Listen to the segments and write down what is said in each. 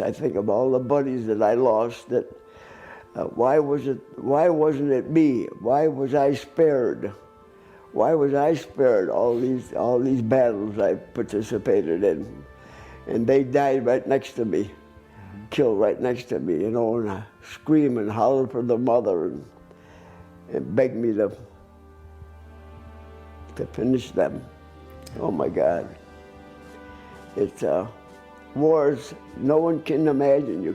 I think of all the buddies that I lost. That why wasn't it me? Why was I spared? Why was I spared all these battles I participated in? And they died right next to me, killed right next to me, and scream and holler for the mother and beg me to finish them. Oh my God. It's wars no one can imagine.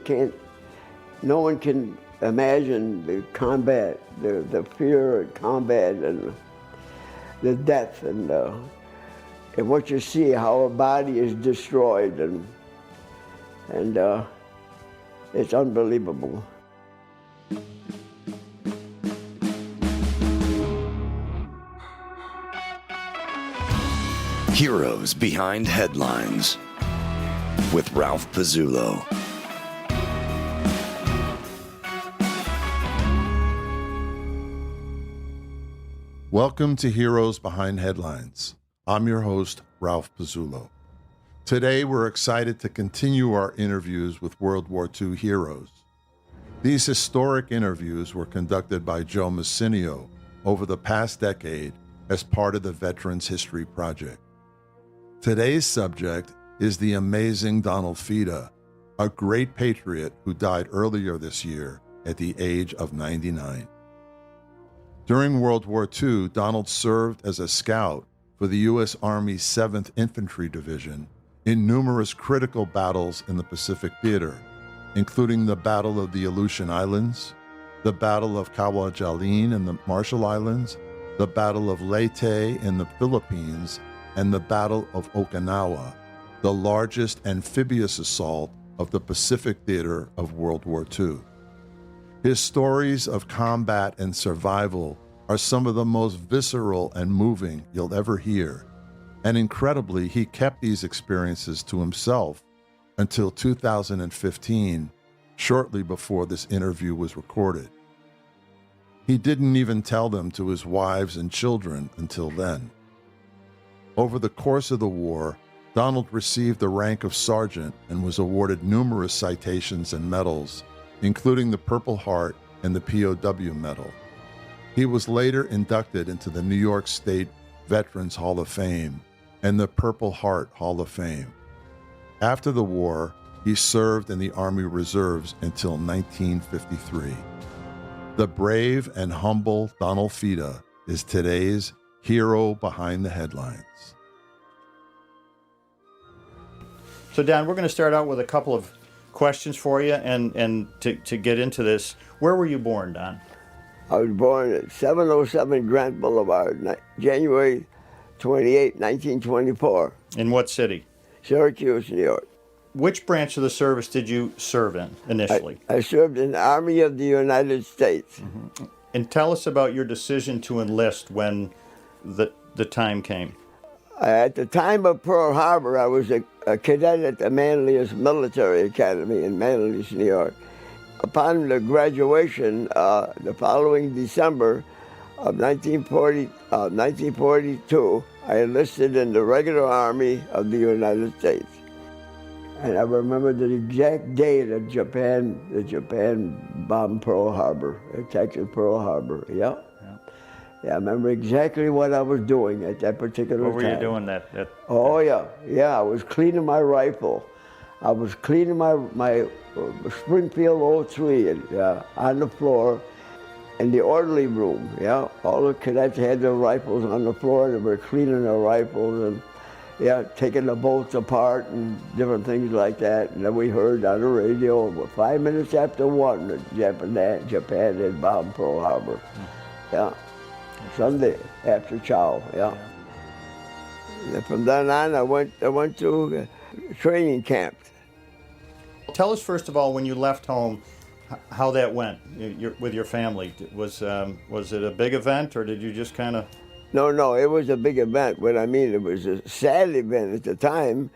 No one can imagine the combat, the fear of combat and the death and what you see, how a body is destroyed, and it's unbelievable. Heroes Behind Headlines with Ralph Pizzullo. Welcome to Heroes Behind Headlines. I'm your host, Ralph Pizzullo. Today, we're excited to continue our interviews with World War II heroes. These historic interviews were conducted by Joe Massinio over the past decade as part of the Veterans History Project. Today's subject is the amazing Donald Fida, a great patriot who died earlier this year at the age of 99. During World War II, Donald served as a scout for the U.S. Army 7th Infantry Division in numerous critical battles in the Pacific Theater, including the Battle of the Aleutian Islands, the Battle of Kwajalein in the Marshall Islands, the Battle of Leyte in the Philippines, and the Battle of Okinawa, the largest amphibious assault of the Pacific Theater of World War II. His stories of combat and survival are some of the most visceral and moving you'll ever hear, and incredibly, he kept these experiences to himself until 2015, shortly before this interview was recorded. He didn't even tell them to his wives and children until then. Over the course of the war, Donald received the rank of sergeant and was awarded numerous citations and medals, including the Purple Heart and the POW Medal. He was later inducted into the New York State Veterans Hall of Fame and the Purple Heart Hall of Fame. After the war, he served in the Army Reserves until 1953. The brave and humble Donald Fida is today's hero behind the headlines. So, Don, we're going to start out with a couple of questions for you, and to get into this, where were you born, Don? I was born at 707 Grant Boulevard, January 28, 1924. In what city? Syracuse, New York. Which branch of the service did you serve in initially? I served in the Army of the United States. Mm-hmm. And tell us about your decision to enlist when the time came. At the time of Pearl Harbor, I was a cadet at the Manlius Military Academy in Manlius, New York. Upon the graduation, the following December of 1942, I enlisted in the regular Army of the United States. And I remember the exact day that Japan bombed Pearl Harbor, attacked Pearl Harbor. Yeah, I remember exactly what I was doing at that particular time. What were you doing that? Oh yeah, I was cleaning my rifle. I was cleaning my Springfield 03 on the floor in the orderly room. Yeah, all the cadets had their rifles on the floor. They were cleaning their rifles and taking the bolts apart and different things like that. And then we heard on the radio, 5 minutes after 1, that Japan had bombed Pearl Harbor. Yeah, Sunday after chow. Yeah. And from then on, I went to training camp. Tell us first of all, when you left home, how that went with your family. Was it a big event, or did you just kind of? No, it was a big event. What I mean, it was a sad event at the time,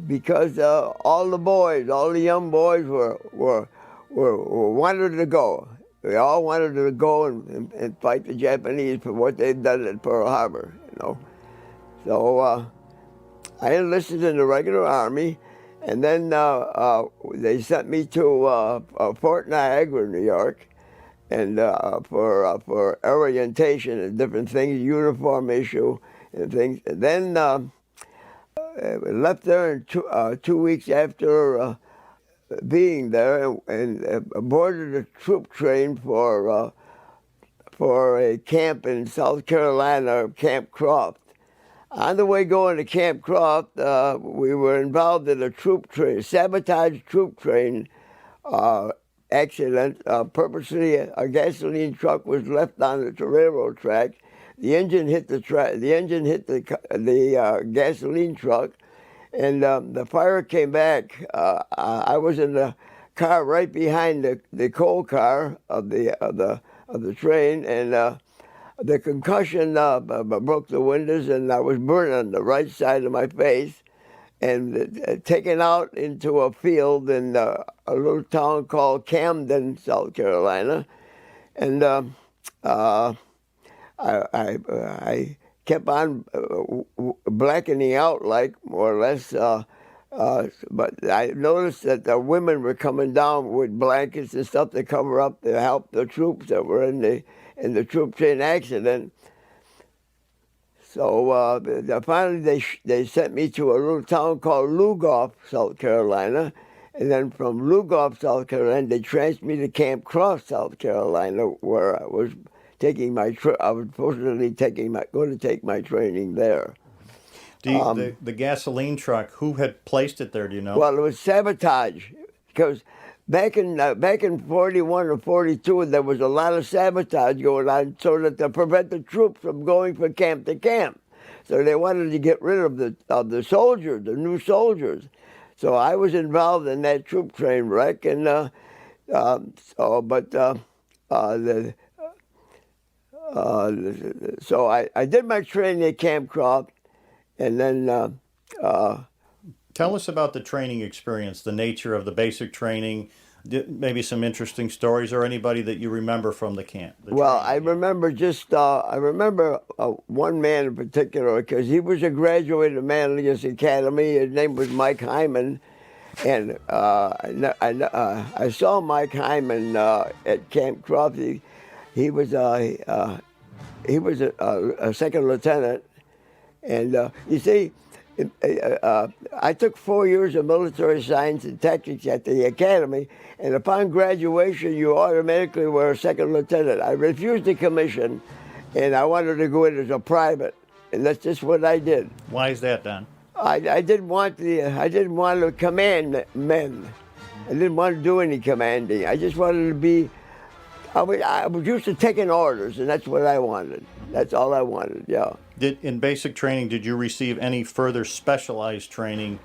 because all the young boys were wanted to go. They all wanted to go and fight the Japanese for what they'd done at Pearl Harbor, So I enlisted in the regular Army, And then they sent me to Fort Niagara, New York, and for orientation and different things, uniform issue and things. And then left there in 2 weeks after being there, and boarded a troop train for a camp in South Carolina, Camp Croft. On the way going to Camp Croft, we were involved in a sabotage troop train accident. Purposely, a gasoline truck was left on the railroad track. The engine hit the gasoline truck, and the fire came back. I was in the car right behind the coal car of the train, and the concussion broke the windows, and I was burned on the right side of my face, and taken out into a field in a little town called Camden, South Carolina, and I kept on blackening out, like, more or less. But I noticed that the women were coming down with blankets and stuff to cover up to help the troops that were in the troop train accident. So finally they sent me to a little town called Lugoff, South Carolina. And then from Lugoff, South Carolina, they transferred me to Camp Croft, South Carolina, where I was taking I was supposedly going to take my training there. The gasoline truck, who had placed it there, do you know? Well, it was sabotage, because back in 41 or 42, there was a lot of sabotage going on, so that to prevent the troops from going from camp to camp. So they wanted to get rid of the soldiers, the new soldiers. So I was involved in that troop train wreck, and so I did my training at Camp Croft, and then. Tell us about the training experience, the nature of the basic training, maybe some interesting stories, or anybody that you remember from the camp. Well, I remember one man in particular, because he was a graduate of Manliness Academy. His name was Mike Hyman, and I saw Mike Hyman at Camp Croft. He was a second lieutenant, and you see. I took 4 years of military science and tactics at the academy, and upon graduation, you automatically were a second lieutenant. I refused the commission, and I wanted to go in as a private, and that's just what I did. Why is that, Don? I didn't want to command men. I didn't want to do any commanding. I just wanted to be. I was used to taking orders, and that's what I wanted. That's all I wanted. Yeah. In basic training, did you receive any further specialized training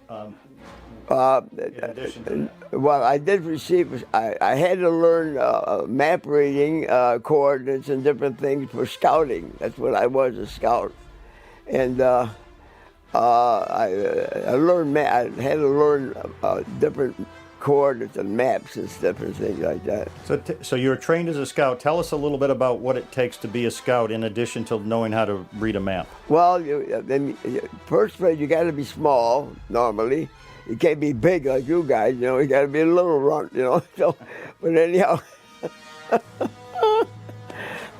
in addition to that? Well, I did receive. I had to learn map reading, coordinates, and different things for scouting. That's what I was, a scout, and I learned. I had to learn different coordinates and maps and different things like that. So you were trained as a scout. Tell us a little bit about what it takes to be a scout, in addition to knowing how to read a map. Well, first of all, you got to be small normally. You can't be big like you guys. You got to be a little runt. So, but anyhow,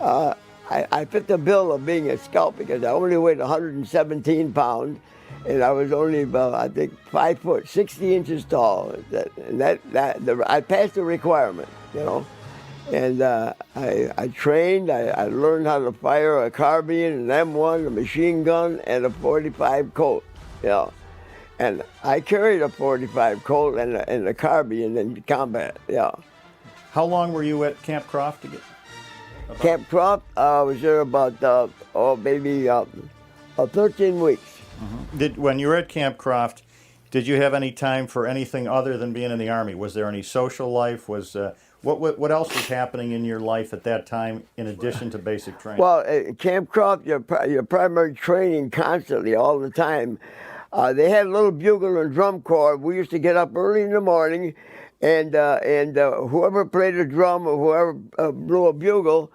I fit the bill of being a scout because I only weighed 117 pounds. And I was only about, I think, 5 foot, 60 inches tall. I passed the requirement, And I trained. I learned how to fire a carbine, an M1, a machine gun, and a .45 Colt. And I carried a .45 Colt and a carbine in combat. Yeah. How long were you at Camp Croft? Camp Croft, I was there about maybe 13 weeks. Mm-hmm. When you were at Camp Croft, did you have any time for anything other than being in the Army? Was there any social life? What else was happening in your life at that time in addition to basic training? Well, at Camp Croft, your primary training constantly, all the time. They had a little bugle and drum corps. We used to get up early in the morning, and whoever played a drum or whoever blew a bugle,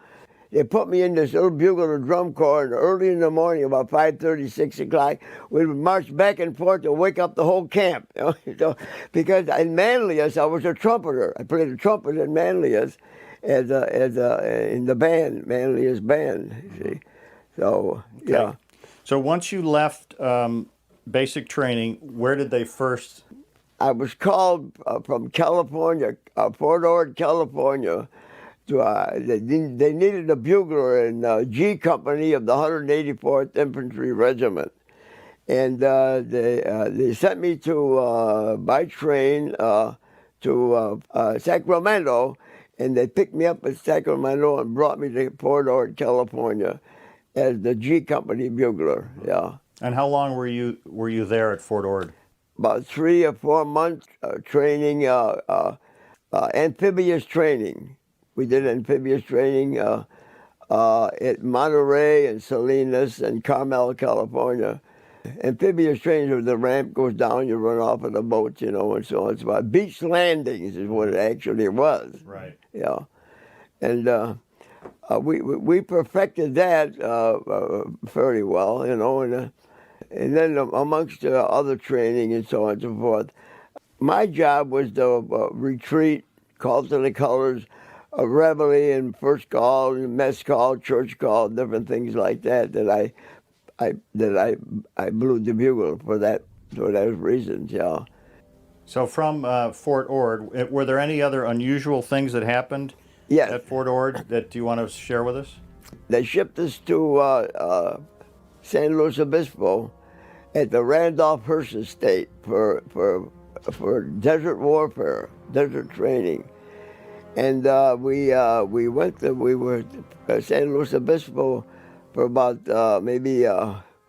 They put me in this little bugler drum corps, and early in the morning, about 5:30, 6 o'clock, we would march back and forth to wake up the whole camp. So, because in Manlius, I was a trumpeter. I played the trumpet in Manlius in the band, Manlius band. You see, so Okay. yeah. So once you left basic training, where did they first? I was called from California, Fort Ord, California. They needed a bugler in G Company of the 184th Infantry Regiment, and they sent me to by train to Sacramento, and they picked me up at Sacramento and brought me to Fort Ord, California, as the G Company bugler. Yeah. And how long were you there at Fort Ord? About 3 or 4 months training, amphibious training. We did amphibious training at Monterey and Salinas and Carmel, California. Amphibious training where the ramp goes down, you run off of the boat, and so on. It's about beach landings is what it actually was. Right. Yeah. And we perfected that fairly well, and then amongst other training and so on and so forth. My job was to retreat, call to the colors, reveille and first call, and mess call, church call, different things like that. That I blew the bugle for those reasons. Yeah. So from Fort Ord, were there any other unusual things that happened Yes. at Fort Ord that you want to share with us? They shipped us to San Luis Obispo at the Randolph-Hearst Estate for desert warfare, desert training. And we were at San Luis Obispo for about maybe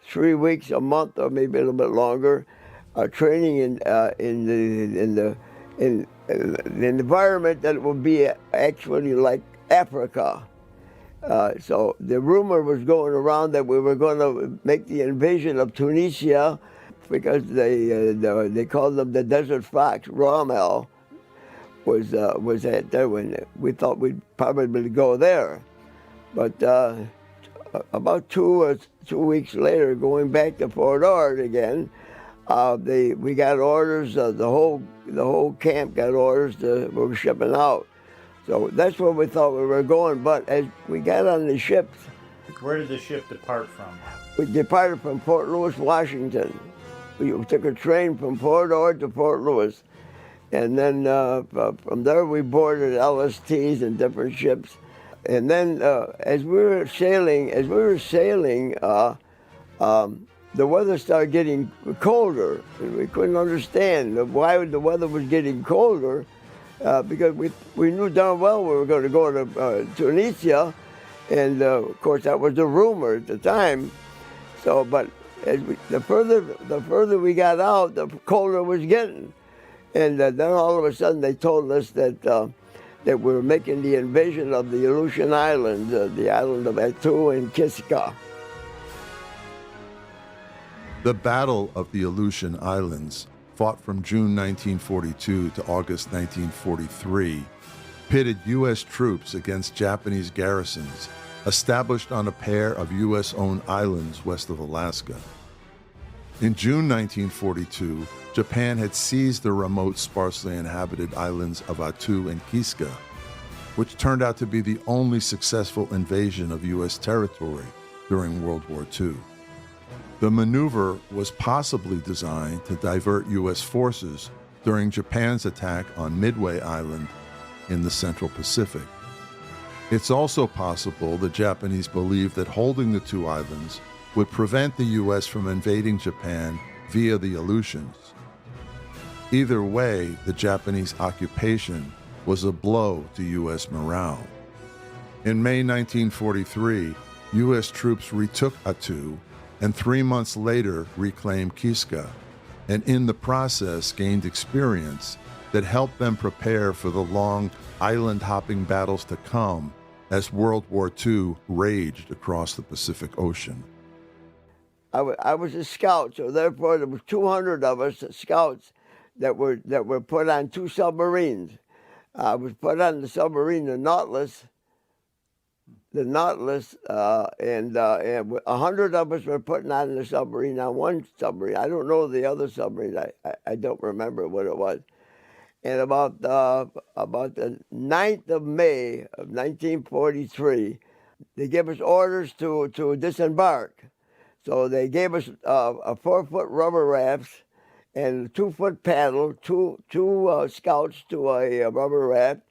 3 weeks, a month, or maybe a little bit longer, training in the environment that would be actually like Africa. So the rumor was going around that we were going to make the invasion of Tunisia because they called them the Desert Fox. Rommel was at there when we thought we'd probably go there, but about 2 weeks later, going back to Fort Ord again, we got orders. The whole camp got orders we were shipping out. So that's where we thought we were going. But as we got on the ship, Where did the ship depart from? we departed from Fort Lewis, Washington. We took a train from Fort Ord to Fort Lewis. And then from there we boarded LSTs and different ships. And then as we were sailing, the weather started getting colder. And we couldn't understand why the weather was getting colder because we knew darn well we were going to go to Tunisia. And of course that was the rumor at the time. So, but the further we got out, the colder it was getting. And then all of a sudden they told us that we were making the invasion of the Aleutian Islands, the island of Attu and Sitka. The Battle of the Aleutian Islands, fought from June 1942 to August 1943, pitted U.S. troops against Japanese garrisons established on a pair of U.S.-owned islands west of Alaska. In June 1942, Japan had seized the remote, sparsely inhabited islands of Attu and Sitka, which turned out to be the only successful invasion of U.S. territory during World War II. The maneuver was possibly designed to divert U.S. forces during Japan's attack on Midway Island in the Central Pacific. It's also possible the Japanese believed that holding the two islands would prevent the U.S. from invading Japan via the Aleutians. Either way, the Japanese occupation was a blow to U.S. morale. In May 1943, U.S. troops retook Attu and 3 months later reclaimed Sitka, and in the process gained experience that helped them prepare for the long island-hopping battles to come as World War II raged across the Pacific Ocean. I was a scout, so therefore there was 200 of us scouts that were put on 2 submarines. I was put on the submarine, the Nautilus, the Nautilus, and 100 of us were putting on the submarine, on one submarine. I don't know the other submarine. I don't remember what it was. And about the 9th of May of 1943, they gave us orders to disembark. So they gave us a 4-foot rubber rafts and a 2-foot paddle, two scouts to a rubber raft.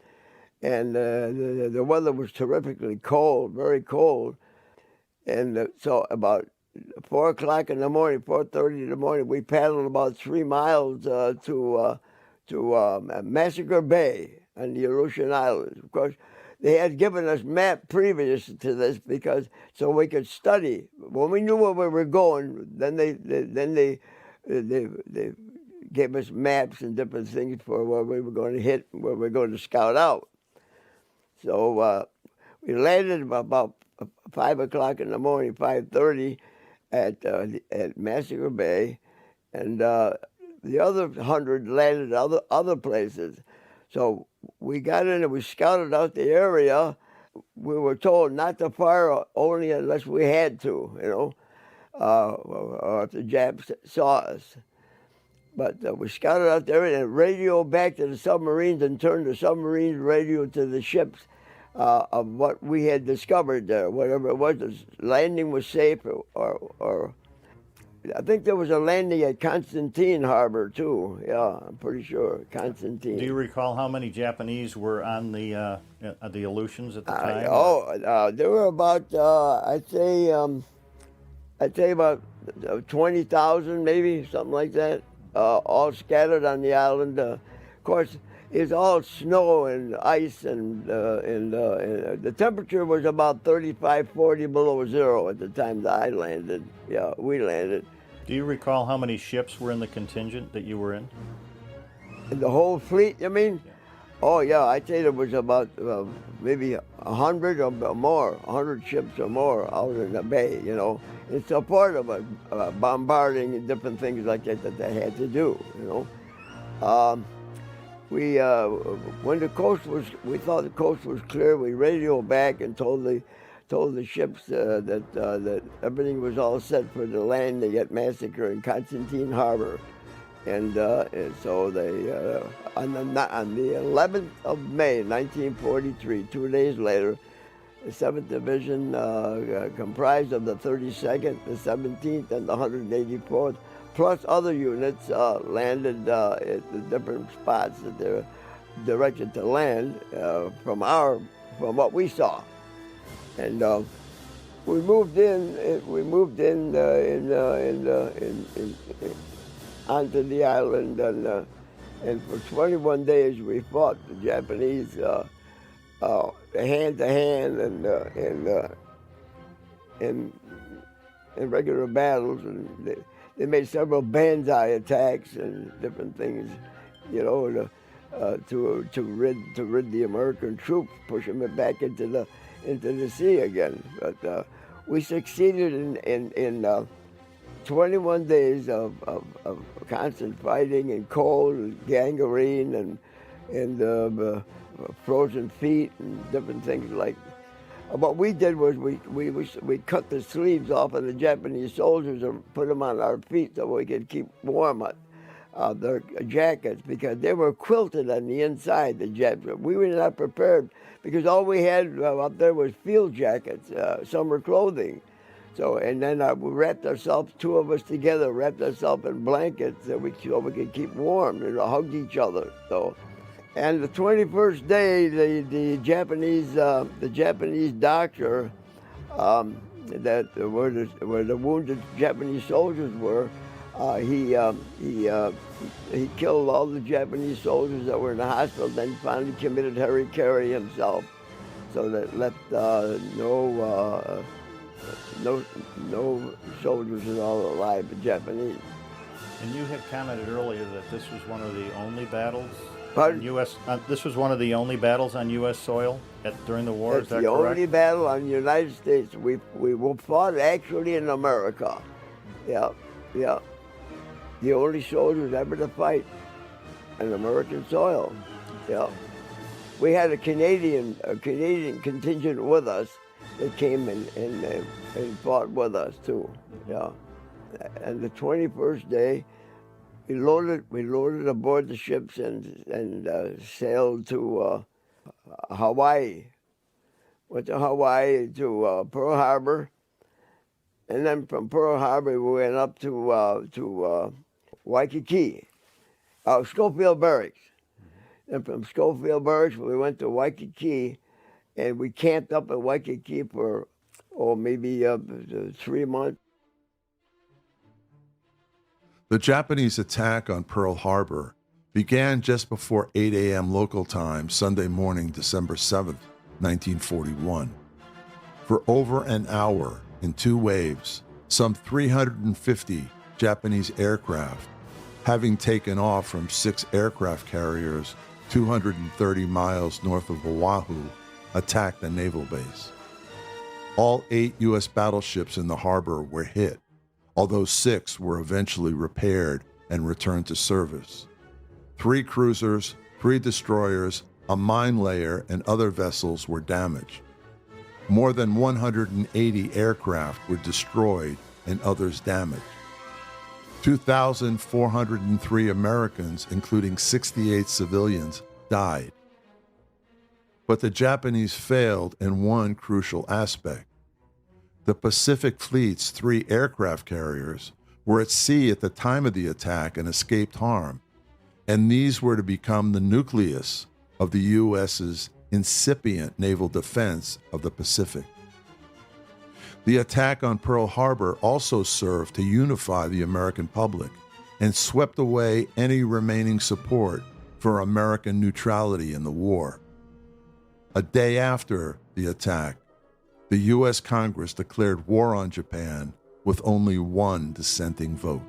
And the weather was terrifically cold, very cold. And so about 4 o'clock in the morning, 4:30 in the morning, we paddled about 3 miles to Massacre Bay on the Aleutian Islands. Of course, they had given us map previous to this because so we could study. When we knew where we were going, then they gave us maps and different things for where we were going to hit, where we were going to scout out. So we landed about 5 o'clock in the morning, 5:30 at Massacre Bay, and the other 100 landed other places. So we got in and we scouted out the area. We were told not to fire only unless we had to, or if the Japs saw us. But we scouted out there and radioed back to the submarines and turned the submarines' radio to the ships of what we had discovered there, whatever it was. The landing was safe, or I think there was a landing at Constantine Harbor too. Yeah, I'm pretty sure Constantine. Do you recall how many Japanese were on the Aleutians at the time? There were about I'd say about 20,000, maybe something like that, all scattered on the island. Of course, it's all snow and ice, and the temperature was about 35, 40 below zero at the time that I landed. Yeah, we landed. Do you recall how many ships were in the contingent that you were in? In the whole fleet, you mean? Yeah. Oh, yeah, I'd say there was about maybe 100 or more, 100 ships or more out in the bay, in support of bombarding and different things like that they had to do, We, when we thought the coast was clear, we radioed back and told the ships that everything was all set for the landing at Massacre in Constantine Harbor. And so they, on the 11th of May, 1943, 2 days later, the 7th Division, comprised of the 32nd, the 17th, and the 184th, plus other units, landed at the different spots that they're directed to land from what we saw. And we moved in onto the island, and for 21 days we fought the Japanese hand to hand and in regular battles, and they made several banzai attacks and different things, to rid the American troops, pushing it back into the sea again. But we succeeded in 21 days of constant fighting and cold and gangrene and frozen feet and different things like. What we did was we cut the sleeves off of the Japanese soldiers and put them on our feet so we could keep warm their jackets, because they were quilted on the inside, the Japs. We were not prepared because all we had up there was field jackets, summer clothing. So, and then we wrapped ourselves, two of us together, wrapped ourselves in blankets so we could keep warm and hugged each other. So, and the 21st day, the Japanese doctor where the wounded Japanese soldiers were, he killed all the Japanese soldiers that were in the hospital. Then finally committed hara-kiri himself, so that left no soldiers at all alive, but Japanese. And you had commented earlier that this was one of the only battles. Pardon? This was one of the only battles on U.S. soil during the war. It's is that the correct? only battle on the United States. We fought actually in America. Yeah. The only soldiers ever to fight on American soil. Yeah. We had a Canadian contingent with us, they came and fought with us too. Yeah. And the 21st day, we loaded aboard the ships and sailed to Hawaii. Went to Hawaii to Pearl Harbor, and then from Pearl Harbor we went up to Waikiki, Schofield Barracks. And from Schofield Barracks we went to Waikiki, and we camped up at Waikiki for maybe 3 months. The Japanese attack on Pearl Harbor began just before 8 a.m. local time, Sunday morning, December 7th, 1941. For over an hour, in 2 waves, some 350 Japanese aircraft, having taken off from 6 aircraft carriers 230 miles north of Oahu, attacked the naval base. All 8 U.S. battleships in the harbor were hit, although 6 were eventually repaired and returned to service. 3 cruisers, 3 destroyers, a mine layer, and other vessels were damaged. More than 180 aircraft were destroyed and others damaged. 2,403 Americans, including 68 civilians, died. But the Japanese failed in one crucial aspect. The Pacific Fleet's 3 aircraft carriers were at sea at the time of the attack and escaped harm, and these were to become the nucleus of the U.S.'s incipient naval defense of the Pacific. The attack on Pearl Harbor also served to unify the American public and swept away any remaining support for American neutrality in the war. A day after the attack, the U.S. Congress declared war on Japan with only 1 dissenting vote.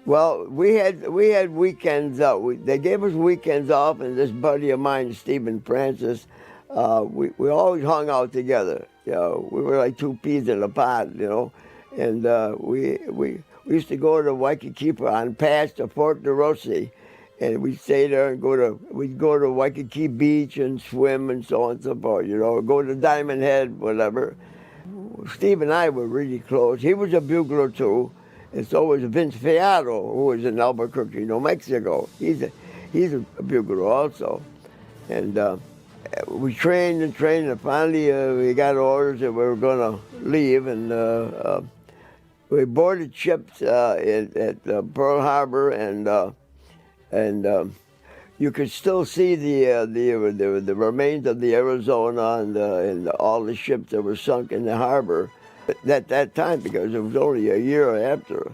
Well, we had weekends out. They gave us weekends off, and this buddy of mine, Stephen Francis, we always hung out together. You know, we were like 2 peas in a pod, you know, and we used to go to Waikiki on pass to Port Rossi, and we'd stay there and we'd go to Waikiki Beach and swim and so on and so forth, you know, go to Diamond Head, whatever. Steve and I were really close. He was a bugler too. And so was Vince Fiato, who was in Albuquerque, New Mexico. He's a bugler also. And we trained, and finally we got orders that we were going to leave. And we boarded ships at Pearl Harbor, and you could still see the remains of the Arizona and all the ships that were sunk in the harbor at that time, because it was only a year after.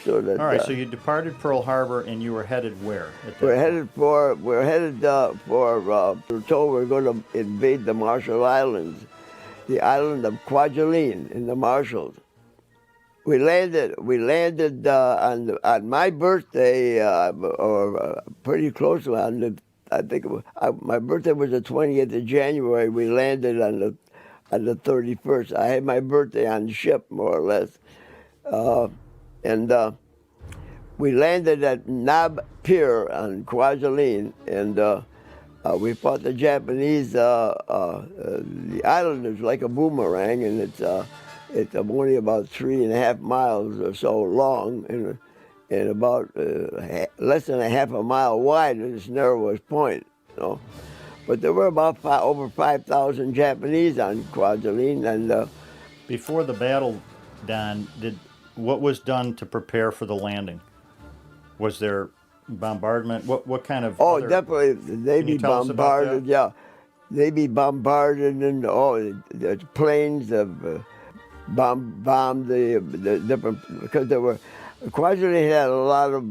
So that, all right, so you departed Pearl Harbor and you were headed where? We're headed for we're told we're going to invade the Marshall Islands, the island of Kwajalein in the Marshalls. We landed on my birthday, or pretty close to it. I think my birthday was the 20th of January. We landed on the 31st. I had my birthday on the ship, more or less. And we landed at Nab Pier on Kwajalein, and we fought the Japanese. The island is like a boomerang, and it's only about 3.5 miles or so long, and about less than a half a mile wide at its narrowest point, you know. But there were about over 5,000 Japanese on Kwajalein. And before the battle, Don, what was done to prepare for the landing? Was there bombardment? What kind of? Oh, definitely, they'd be bombarded. Yeah, they'd be bombarded, and the planes bombed the different, because there were Kwajalein had a lot of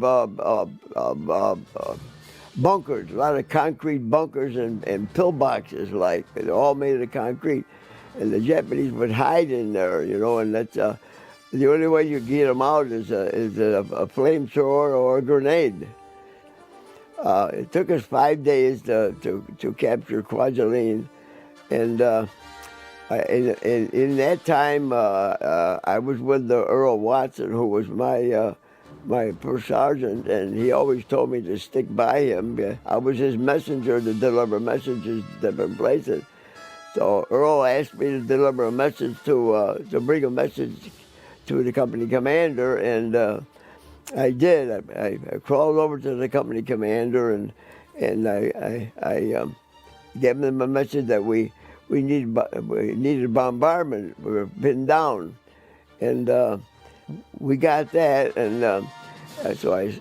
bunkers, a lot of concrete bunkers and pillboxes, like they're all made of concrete, and the Japanese would hide in there, you know, and that's the only way you get them out is a flamethrower or a grenade. It took us 5 days to capture Kwajalein, and in that time I was with the Earl Watson, who was my first sergeant, and he always told me to stick by him. I was his messenger to deliver messages to different places. So Earl asked me to deliver a message to bring a message to the company commander, and I did. I crawled over to the company commander, and I gave him a message that we needed bombardment. We were pinned down, and we got that. And so I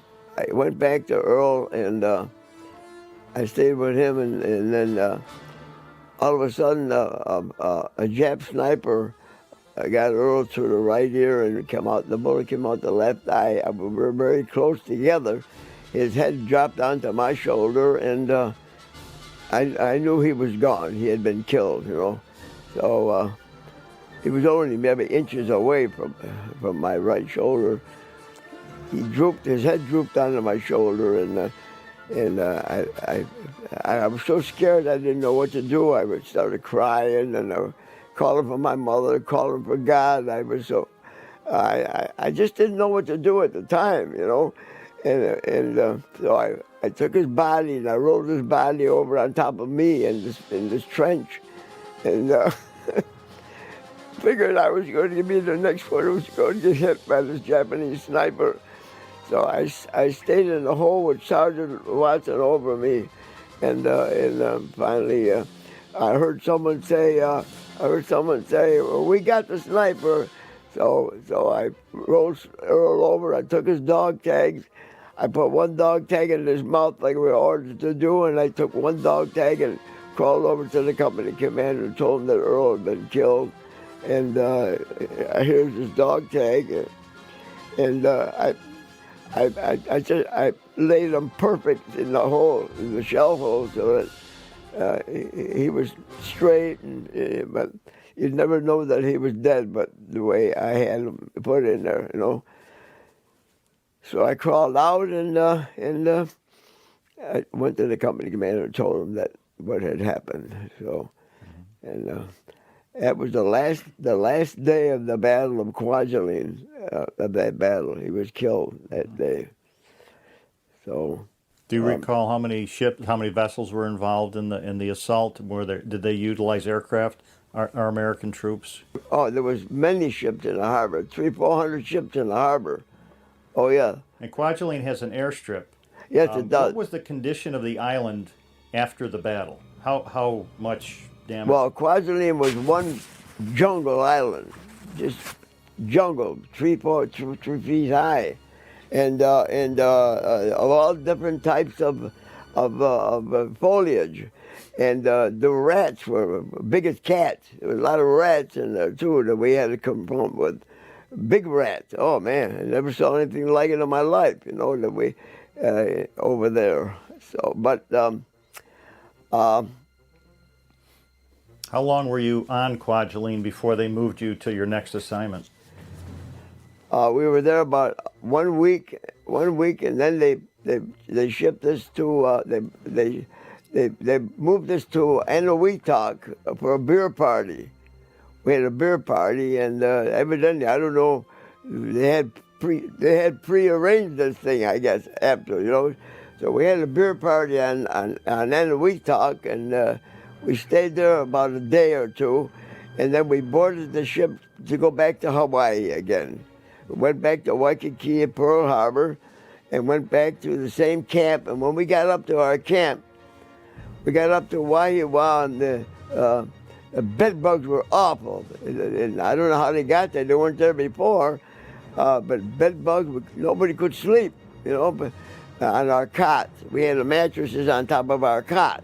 went back to Earl, and I stayed with him, and then all of a sudden a Jap sniper got Earl to the right ear and the bullet came out the left eye. We were very close together. His head dropped onto my shoulder, and I knew he was gone. He had been killed, you know. So he was only maybe inches away from my right shoulder. His head drooped onto my shoulder, and I was so scared I didn't know what to do. I started crying, and I was calling for my mother, calling for God. I just didn't know what to do at the time, you know. And so I took his body and I rolled his body over on top of me in this trench, and figured I was going to be the next one who was going to get hit by this Japanese sniper. So I stayed in the hole with Sergeant Watson over me, and finally I heard someone say, well, we got the sniper. So I rolled Earl over. I took his dog tags. I put one dog tag in his mouth like we were ordered to do, and I took one dog tag and crawled over to the company commander and told him that Earl had been killed. And here's his dog tag, and I laid him perfect in the shell hole, so that he was straight, but you'd never know that he was dead, but the way I had him put in there, you know. So I crawled out, and I went to the company commander and told him that what had happened. So, and that was the last day of the Battle of Kwajalein, of that battle. He was killed that day. So. Do you recall how many vessels were involved in the assault? Did they utilize aircraft? Our American troops? Oh, there was many ships in the harbor, 300-400 ships in the harbor. Oh yeah. And Kwajalein has an airstrip. Yes, it does. What was the condition of the island after the battle? How much damage? Well, Kwajalein was one jungle island, just jungle, 3 feet high, and of all different types of foliage. And the rats were big as cats. There was a lot of rats in there too that we had to confront with. Big rats. Oh man, I never saw anything like it in my life. You know, that we over there. So, but how long were you on Kwajalein before they moved you to your next assignment? We were there about 1 week, and then they shipped us to they moved us to Aleutian for a beer party. We had a beer party, and evidently, I don't know, they had prearranged this thing, I guess, after, you know. So we had a beer party on Aleutian, and we stayed there about a day or two, and then we boarded the ship to go back to Hawaii again. We went back to Waikiki at Pearl Harbor, and went back to the same camp. And when we got up to our camp, we got up to Wahiawa, and the bed bugs were awful. And I don't know how they got there. They weren't there before. But bed bugs, nobody could sleep, you know, but, on our cots. We had the mattresses on top of our cot.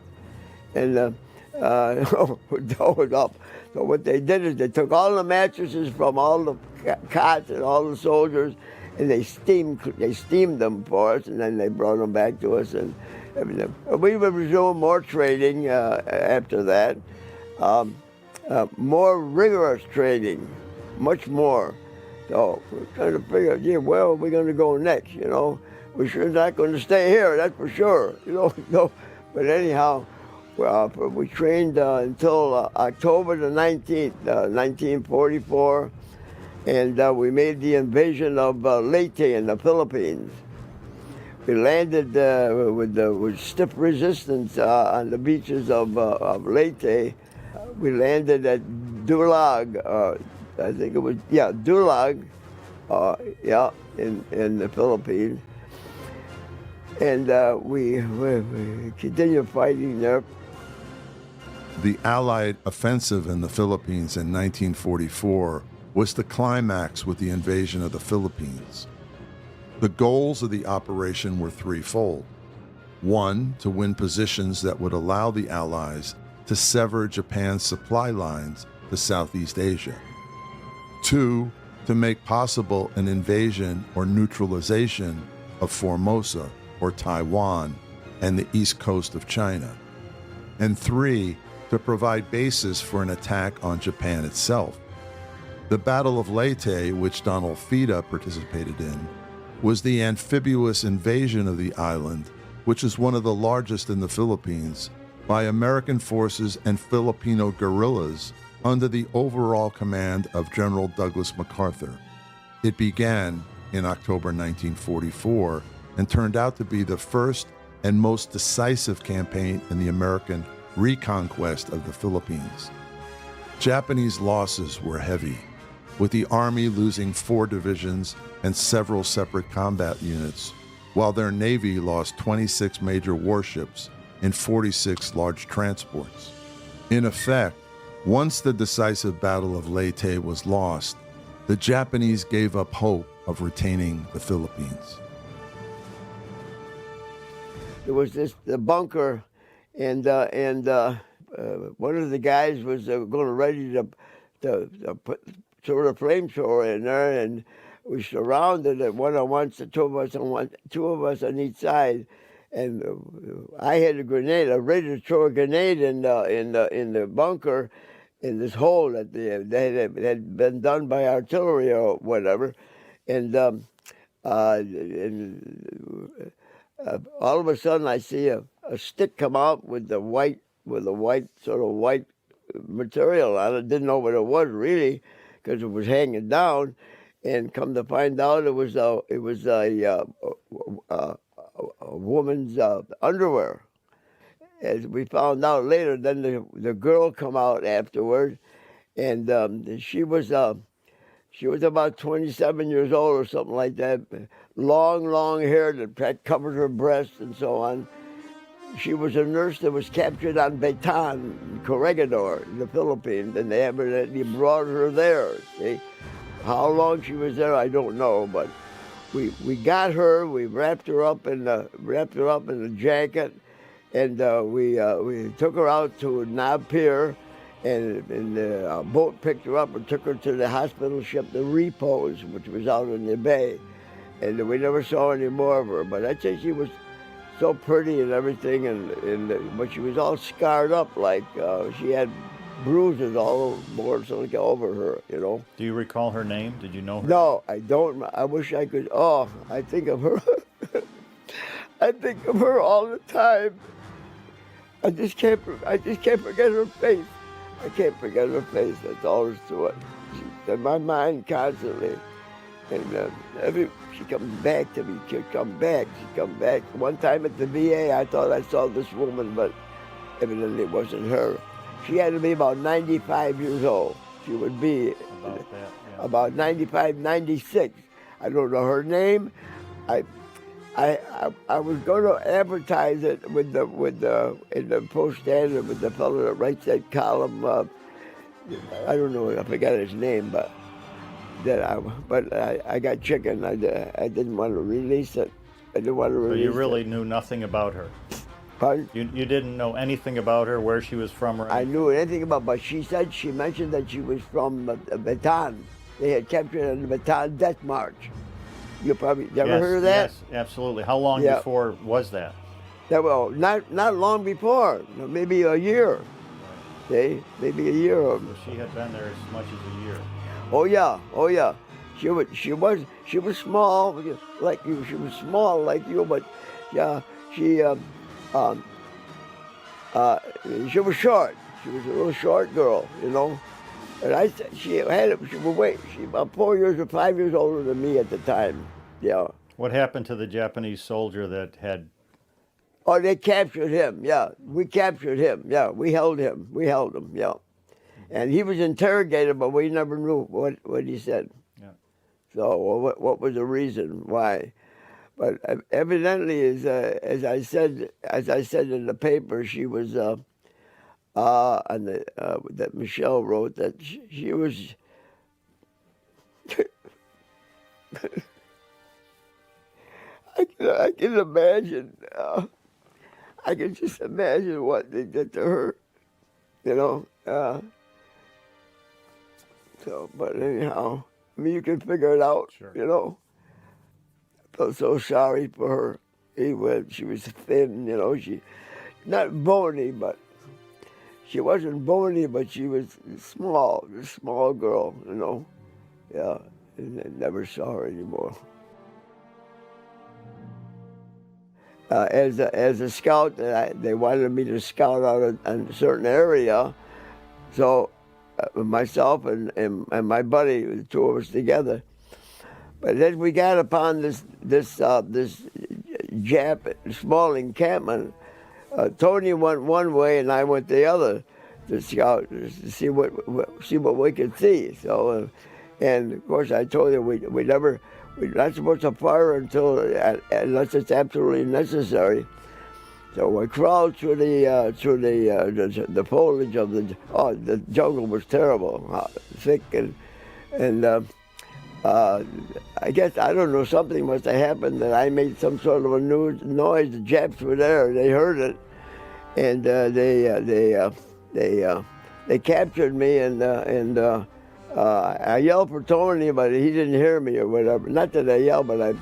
And so what they did is they took all the mattresses from all the cots and all the soldiers, and they steamed them for us, and then they brought them back to us. And everything. We would resume more training after that. More rigorous training, much more. So we're trying to figure, gee, where are we going to go next, you know? We're sure not going to stay here, that's for sure, you know. No. But anyhow, we trained until October the 19th, 1944, and we made the invasion of Leyte in the Philippines. We landed with stiff resistance on the beaches of Leyte. we landed at Dulag, I think it was, yeah, Dulag, yeah, in the Philippines. And we continued fighting there. The Allied offensive in the Philippines in 1944 was the climax with the invasion of the Philippines. The goals of the operation were threefold. One, to win positions that would allow the Allies to sever Japan's supply lines to Southeast Asia. Two, to make possible an invasion or neutralization of Formosa or Taiwan and the east coast of China. And three, to provide basis for an attack on Japan itself. The Battle of Leyte, which Donald Fida participated in, was the amphibious invasion of the island, which is one of the largest in the Philippines, by American forces and Filipino guerrillas under the overall command of General Douglas MacArthur. It began in October 1944 and turned out to be the first and most decisive campaign in the American reconquest of the Philippines. Japanese losses were heavy, with the Army losing 4 divisions and several separate combat units, while their Navy lost 26 major warships and 46 large transports. In effect, once the decisive Battle of Leyte was lost, the Japanese gave up hope of retaining the Philippines. There was the bunker, and one of the guys was going ready to put sort of flamethrower in there, and we surrounded it one on one, two of us on each side, and I had a grenade. I was ready to throw a grenade in the bunker, in this hole that had been done by artillery or whatever, and all of a sudden I see a stick come out with a white sort of white material on it. Didn't know what it was really, because it was hanging down, and come to find out it was a woman's underwear. As we found out later, then the girl come out afterward, and she was about 27 years old or something like that. Long hair that covered her breasts and so on. She was a nurse that was captured on Bataan, Corregidor, in the Philippines, and they evidently brought her there. See? How long she was there, I don't know, but we got her. We wrapped her up in a jacket, and we took her out to Nab Pier, and the boat picked her up and took her to the hospital ship, the Repose, which was out in the bay, and we never saw any more of her. But I'd say she was so pretty and everything, but she was all scarred up, like she had bruises all over her, you know. Do you recall her name? Did you know her? No, I don't. I wish I could. Oh, I think of her. I think of her all the time. I just can't forget her face. I can't forget her face. That's all there is to it. She's in my mind constantly. And she comes back to me. She come back. One time at the VA, I thought I saw this woman, but evidently it wasn't her. She had to be about 95 years old. She would be about 95, 96. I don't know her name. I was going to advertise it in the Post Standard with the fellow that writes that column. I don't know. I forgot his name, but I got chicken. I didn't want to release it. I didn't want to release it. So you really knew nothing about her? Pardon? You didn't know anything about her, where she was from? Or I knew anything about, but she mentioned that she was from Bataan. They had captured her in the Bataan Death March. You ever heard of that? Yes, absolutely. How long before was that? Well, not long before. Maybe a year. See? Maybe a year. So she had been there as much as a year. Oh yeah. She was small like you. She was small like you, but yeah, she was short. She was a little short girl, you know. And she about 4 years or 5 years older than me at the time. Yeah. What happened to the Japanese soldier that had? Oh, they captured him. Yeah, we captured him. Yeah, we held him. Yeah. And he was interrogated, but we never knew what he said. Yeah. So what was the reason why? But evidently, as I said in the paper, she was that Michelle wrote that she was. I can imagine. I can just imagine what they did to her. You know. So, but anyhow, I mean, you can figure it out. Sure. You know. I felt so sorry for her. She was thin. You know, she not bony, but she wasn't bony, but she was small. A small girl. You know. Yeah. And I never saw her anymore. As a scout, they wanted me to scout out a certain area, so myself and my buddy, the two of us together. But then we got upon this Jap small encampment. Tony went one way and I went the other to scout to see what we could see. So, and of course I told you we're not supposed to fire unless it's absolutely necessary. So we crawled through the foliage of the jungle was terrible, thick and I guess I don't know, something must have happened that I made some sort of a noise. The Japs were there, they heard it, and they captured me and. I yelled for Tony, but he didn't hear me or whatever. Not that I yelled, but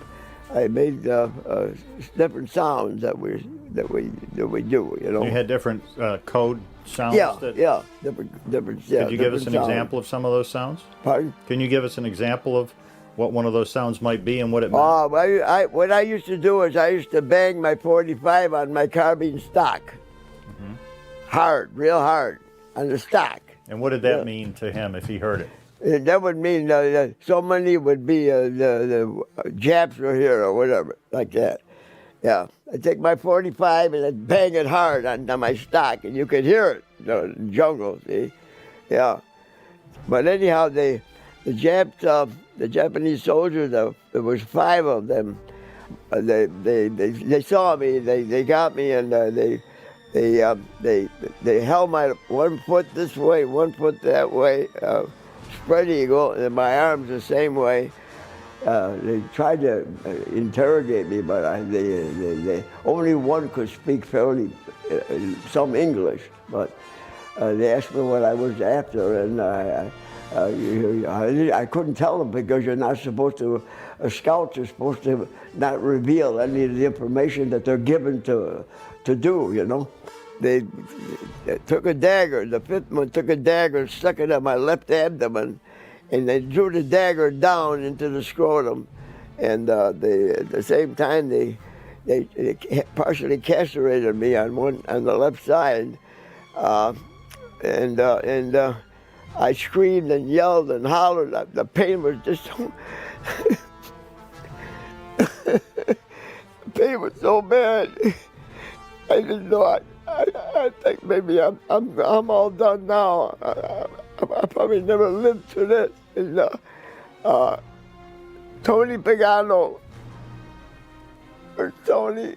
I made different sounds that we do. You know. You had different code sounds. Yeah, different. Yeah, could you give us an example of some of those sounds? Pardon? Can you give us an example of what one of those sounds might be and what it meant? What I used to do is I used to bang my .45 on my carbine stock, hard, real hard, on the stock. And what did that mean to him if he heard it? That would mean that so many would be the Japs were here or whatever, like that. Yeah, I take my .45 and I bang it hard on my stock, and you could hear it, the jungle. See, yeah. But anyhow, the Japanese soldiers, there was 5 of them. They saw me, they got me, and they held my one foot this way, one foot that way, spread eagle, and my arms the same way. They tried to interrogate me, but they only one could speak fairly some English. But they asked me what I was after, and I couldn't tell them because you're not supposed to. Scouts are supposed to not reveal any of the information that they're given to do. You know. They took a dagger, the 5th one took a dagger and stuck it on my left abdomen, and they drew the dagger down into the scrotum. And at the same time, they partially castrated me on the left side. And I screamed and yelled and hollered. The pain was just so... the pain was so bad. I didn't know. I think maybe I'm all done now. I probably never lived through this. And, Tony Pagano, or Tony,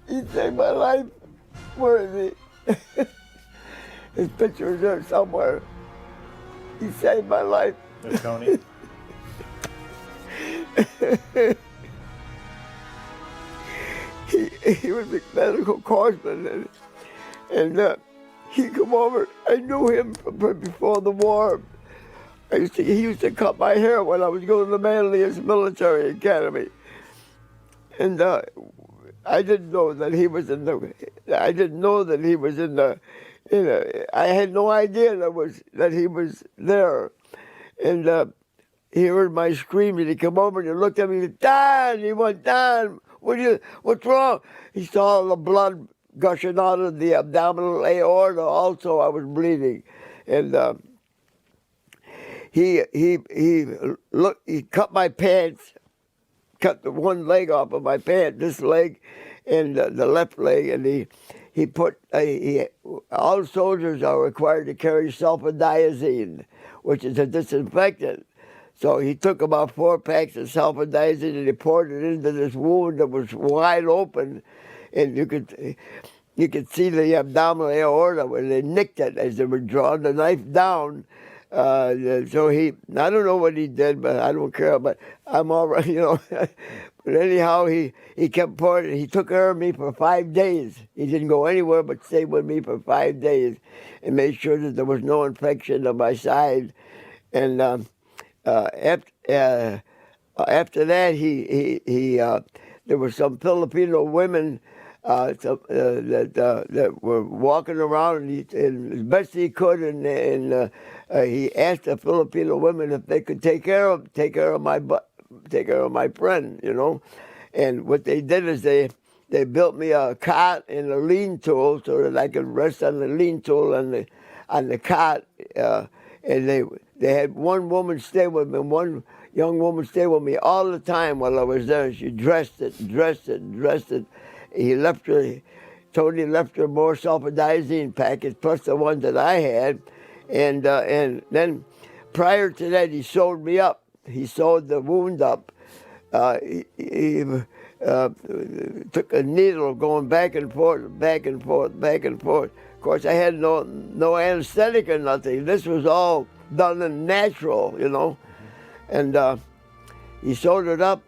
he saved my life. Where is he? His picture is there somewhere. He saved my life. There's Tony. He was a medical corpsman, and he come over. I knew him from before the war. He used to cut my hair when I was going to the Manlius Military Academy, and I didn't know that he was in the. I didn't know that he was in the. I had no idea that he was there, and he heard my scream, and he come over and he looked at me. He said, "Don!" He went, "Don, what's wrong?" He saw the blood gushing out of the abdominal aorta. Also, I was bleeding, and he cut my pants, cut the one leg off of my pants, this leg, and the left leg, and he put all soldiers are required to carry sulfadiazine, which is a disinfectant. So he took about 4 packs of sulfadiazine and he poured it into this wound that was wide open, and you could see the abdominal aorta when they nicked it as they were drawing the knife down. So I don't know what he did, but I don't care. But I'm all right, you know. But anyhow, he kept pouring. He took care of me for 5 days. He didn't go anywhere but stayed with me for 5 days, and made sure that there was no infection on my side. And after that, there were some Filipino women that were walking around, and as best he could, and he asked the Filipino women if they could take care of my friend, you know. And what they did is they built me a cot and a lean tool so that I could rest on the lean tool on the cot, and they had one woman stay with me, one young woman stay with me all the time while I was there. She dressed it. Tony left her more sulfadiazine packets plus the ones that I had, and then prior to that he sewed me up. He sewed the wound up. He took a needle going back and forth. Of course, I had no anesthetic or nothing. This was all done in natural, you know. And he sewed it up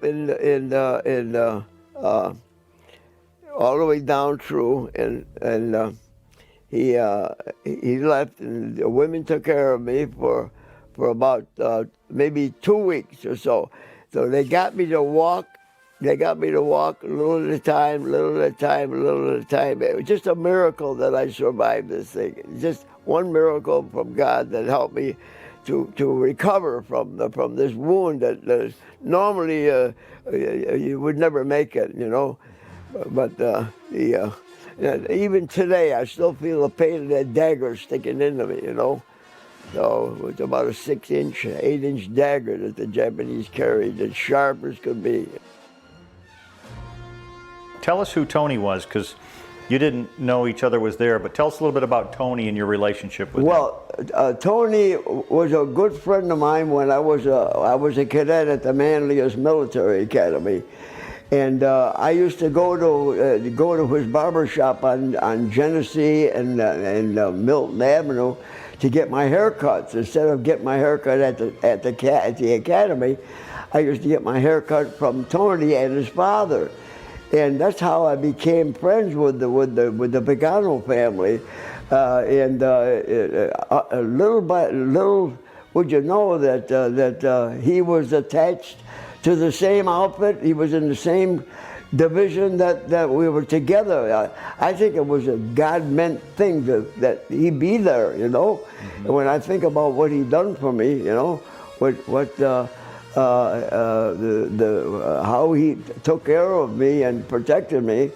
all the way down through, and he left, and the women took care of me for about maybe 2 weeks or so. So they got me to walk. They got me to walk a little at a time. It was just a miracle that I survived this thing. Just one miracle from God that helped me to recover from this wound that normally you would never make it, you know. But even today, I still feel the pain of that dagger sticking into me, you know. So it was about a 6-inch, 8-inch dagger that the Japanese carried, as sharp as could be. Tell us who Tony was, because you didn't know each other was there, but tell us a little bit about Tony and your relationship with him. Tony was a good friend of mine when I was a cadet at the Manlius Military Academy. And I used to go to his barber shop on Genesee and Milton Avenue to get my haircuts. Instead of getting my haircut at the academy, I used to get my haircut from Tony and his father. And that's how I became friends with the Pagano family. Little by little, would you know that he was attached to the same outfit. He was in the same division that we were together. I think it was a God-meant thing that he be there, you know. Mm-hmm. And when I think about what he done for me, you know, how he took care of me and protected me,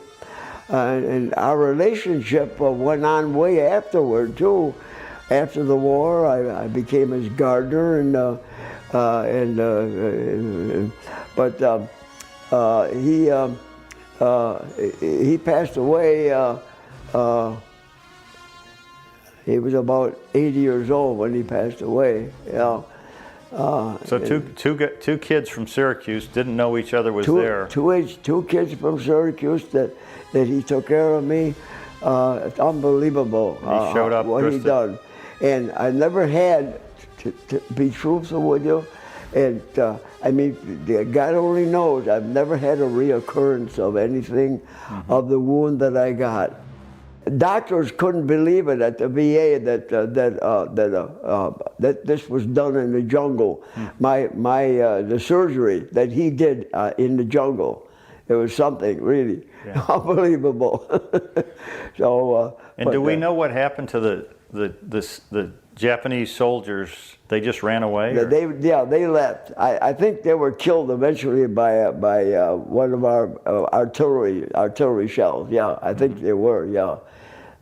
and our relationship went on way afterward too. After the war, I became his gardener, but he passed away. He was about 80 years old when he passed away. Yeah. So two kids from Syracuse didn't know each other was there. Two kids from Syracuse that he took care of me. It's unbelievable. He showed up. What he done, and I never had to be truthful with you. And I mean, God only knows. I've never had a reoccurrence of anything of the wound that I got. Doctors couldn't believe it at the VA that this was done in the jungle. The surgery that he did in the jungle, it was something really unbelievable. So. And do we know what happened to the Japanese soldiers? They just ran away? They left. I think they were killed eventually by one of our artillery shells. Yeah, I think they were. Yeah.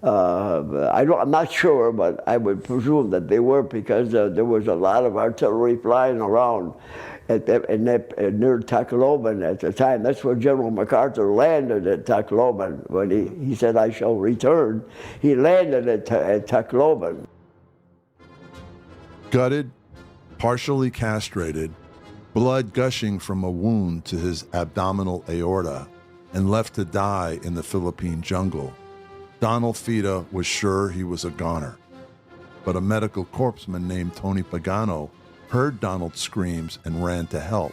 I'm not sure, but I would presume that they were, because there was a lot of artillery flying around near Tacloban at the time. That's where General MacArthur landed, at Tacloban. When he said, "I shall return," he landed at Tacloban. Gutted, partially castrated, blood gushing from a wound to his abdominal aorta, and left to die in the Philippine jungle, Donald Fida was sure he was a goner. But a medical corpsman named Tony Pagano heard Donald's screams and ran to help.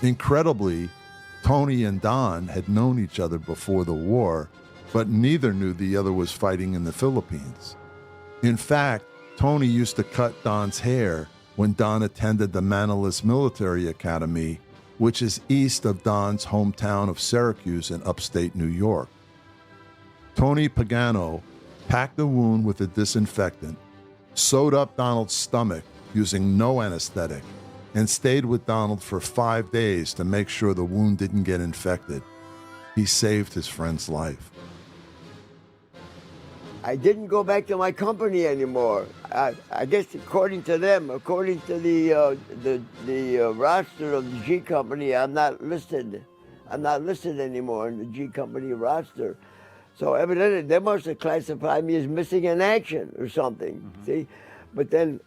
Incredibly, Tony and Don had known each other before the war, but neither knew the other was fighting in the Philippines. In fact, Tony used to cut Don's hair when Don attended the Manilus Military Academy, which is east of Don's hometown of Syracuse in upstate New York. Tony Pagano packed the wound with a disinfectant, sewed up Donald's stomach using no anesthetic, and stayed with Donald for 5 days to make sure the wound didn't get infected. He saved his friend's life. I didn't go back to my company anymore. I guess according to them, according to the roster of the G Company, I'm not listed. I'm not listed anymore in the G Company roster. So evidently they must have classified me as missing in action or something. See, but then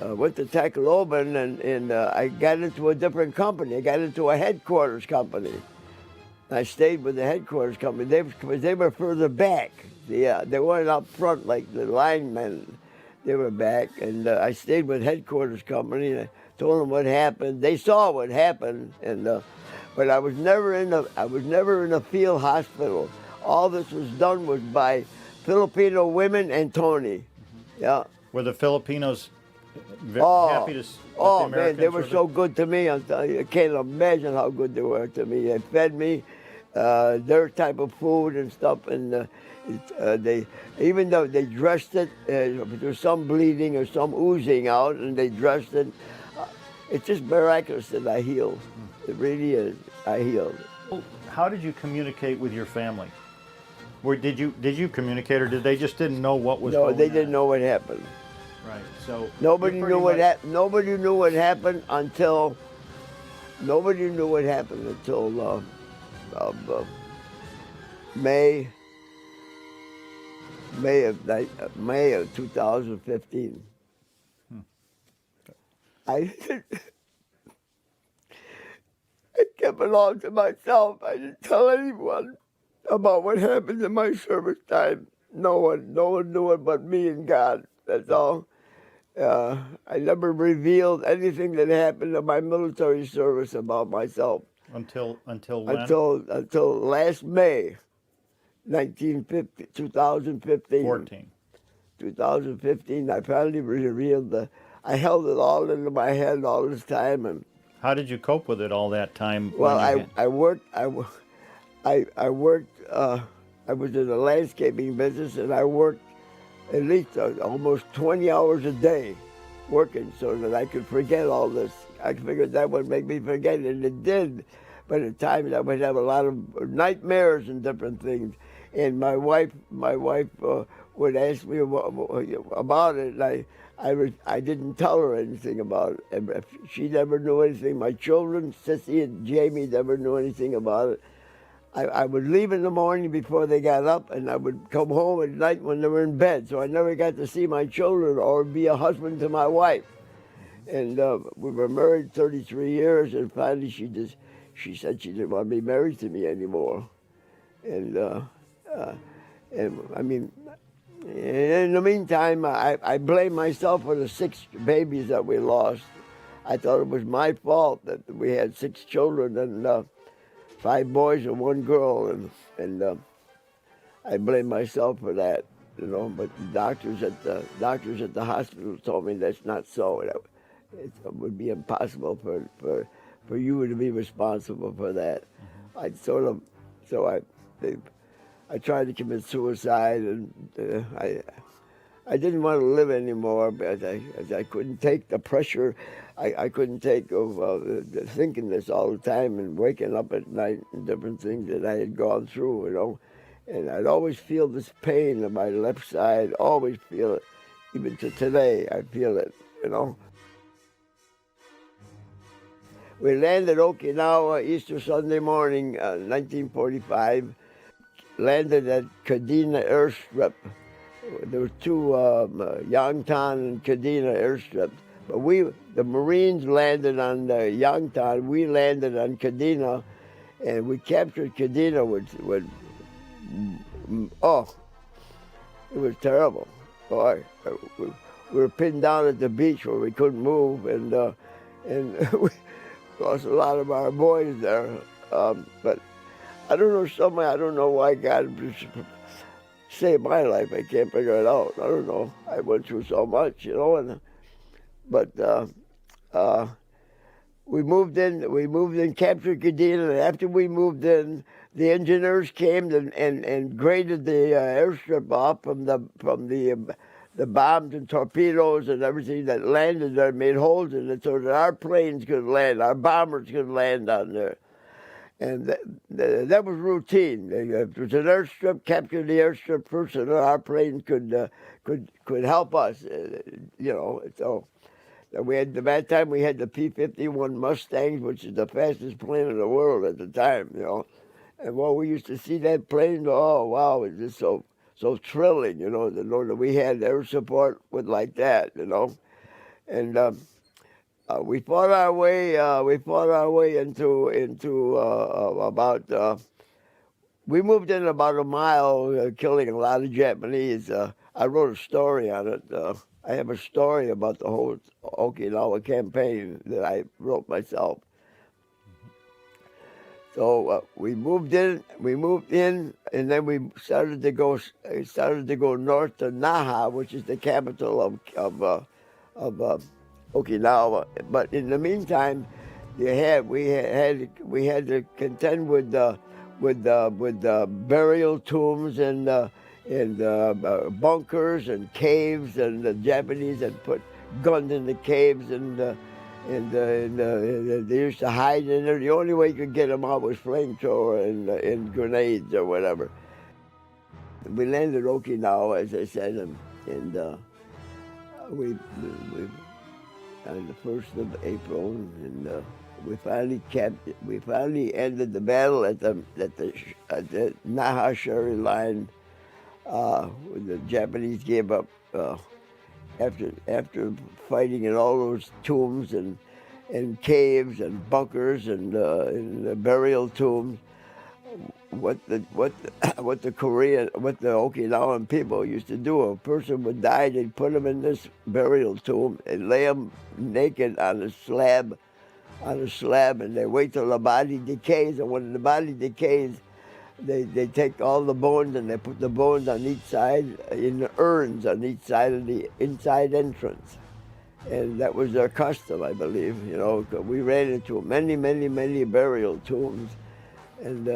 went to Tacloban and I got into a different company. I got into a headquarters company. I stayed with the headquarters company. They were further back. Yeah, they weren't up front like the linemen. They were back, and I stayed with headquarters company. And I told them what happened. They saw what happened, and but I was never in a field hospital. All this was done was by Filipino women and Tony. Yeah. Were the Filipinos happy to? Oh man, they were so good to me. I can't imagine how good they were to me. They fed me their type of food and stuff, and they, even though they dressed it, there was some bleeding or some oozing out, and they dressed it. It's just miraculous that I healed. It really is. I healed. How did you communicate with your family? Did you communicate, or did they just didn't know what was going on? No, they didn't know what happened. Right. So nobody knew what happened. Nobody knew what happened until May of 2015. I kept it all to myself. I didn't tell anyone about what happened in my service time. No one knew it but me and God. That's all. I never revealed anything that happened in my military service about myself. Until when? Until last May, 2015. 2015, I finally revealed I held it all into my head all this time. And how did you cope with it all that time? Well, I worked. I was in the landscaping business, and I worked at least almost 20 hours a day working so that I could forget all this. I figured that would make me forget, and it did. But at times I would have a lot of nightmares and different things. And my wife would ask me about it, and I didn't tell her anything about it. And she never knew anything. My children, Sissy and Jamie, never knew anything about it. I would leave in the morning before they got up, and I would come home at night when they were in bed. So I never got to see my children or be a husband to my wife. And we were married 33 years, and finally she said she didn't want to be married to me anymore. And I mean, in the meantime, I blame myself for the 6 babies that we lost. I thought it was my fault that we had 6 children, and 5 boys and 1 girl, and I blame myself for that, you know. But the doctors at the hospital told me that's not so. It would be impossible for you to be responsible for that. I tried to commit suicide, and I didn't want to live anymore, but I couldn't take the pressure. I couldn't take thinking this all the time and waking up at night and different things that I had gone through, you know. And I'd always feel this pain in my left side, always feel it. Even to today, I feel it, you know. We landed Okinawa Easter Sunday morning, 1945. Landed at Kadena Airstrip. There were two, Yangtan and Kadena airstrips. But the Marines landed on Yangtan, we landed on Kadena, and we captured Kadena it was terrible. Boy, we were pinned down at the beach where we couldn't move, and we lost a lot of our boys there. But I don't know why God saved my life. I can't figure it out. I don't know. I went through so much, you know. But we moved in, captured Kadena, and after we moved in, the engineers came and graded the airstrip off from the bombs and torpedoes and everything that landed there, made holes in it so that our planes could land, our bombers could land on there. And that was routine. It was an airstrip, capture the airstrip first, and our planes could help us, you know. So at that time we had the P-51 Mustangs, which is the fastest plane in the world at the time, you know. And when we used to see that plane, oh wow, it was just so thrilling, you know, to know that we had air support like that, you know. And we fought our way into about. We moved in about a mile, killing a lot of Japanese. I wrote a story on it. I have a story about the whole Okinawa campaign that I wrote myself. So we moved in, and then we started to go north to Naha, which is the capital of Okinawa. But in the meantime, we had to contend with burial tombs and bunkers and caves, and the Japanese had put guns in the caves, and they used to hide in there. The only way you could get them out was flamethrower and grenades or whatever. We landed Okinawa, as I said, and we on the 1st of April, and we finally ended the battle at the Naha Sherry line. The Japanese gave up after fighting in all those tombs and caves and bunkers and burial tombs. What the Okinawan people used to do, a person would die, they'd put him in this burial tomb and lay him naked on a slab, and they wait till the body decays, and when the body decays, they take all the bones and they put the bones on each side in the urns on each side of the inside entrance. And that was their custom, I believe. You know, we ran into many burial tombs. And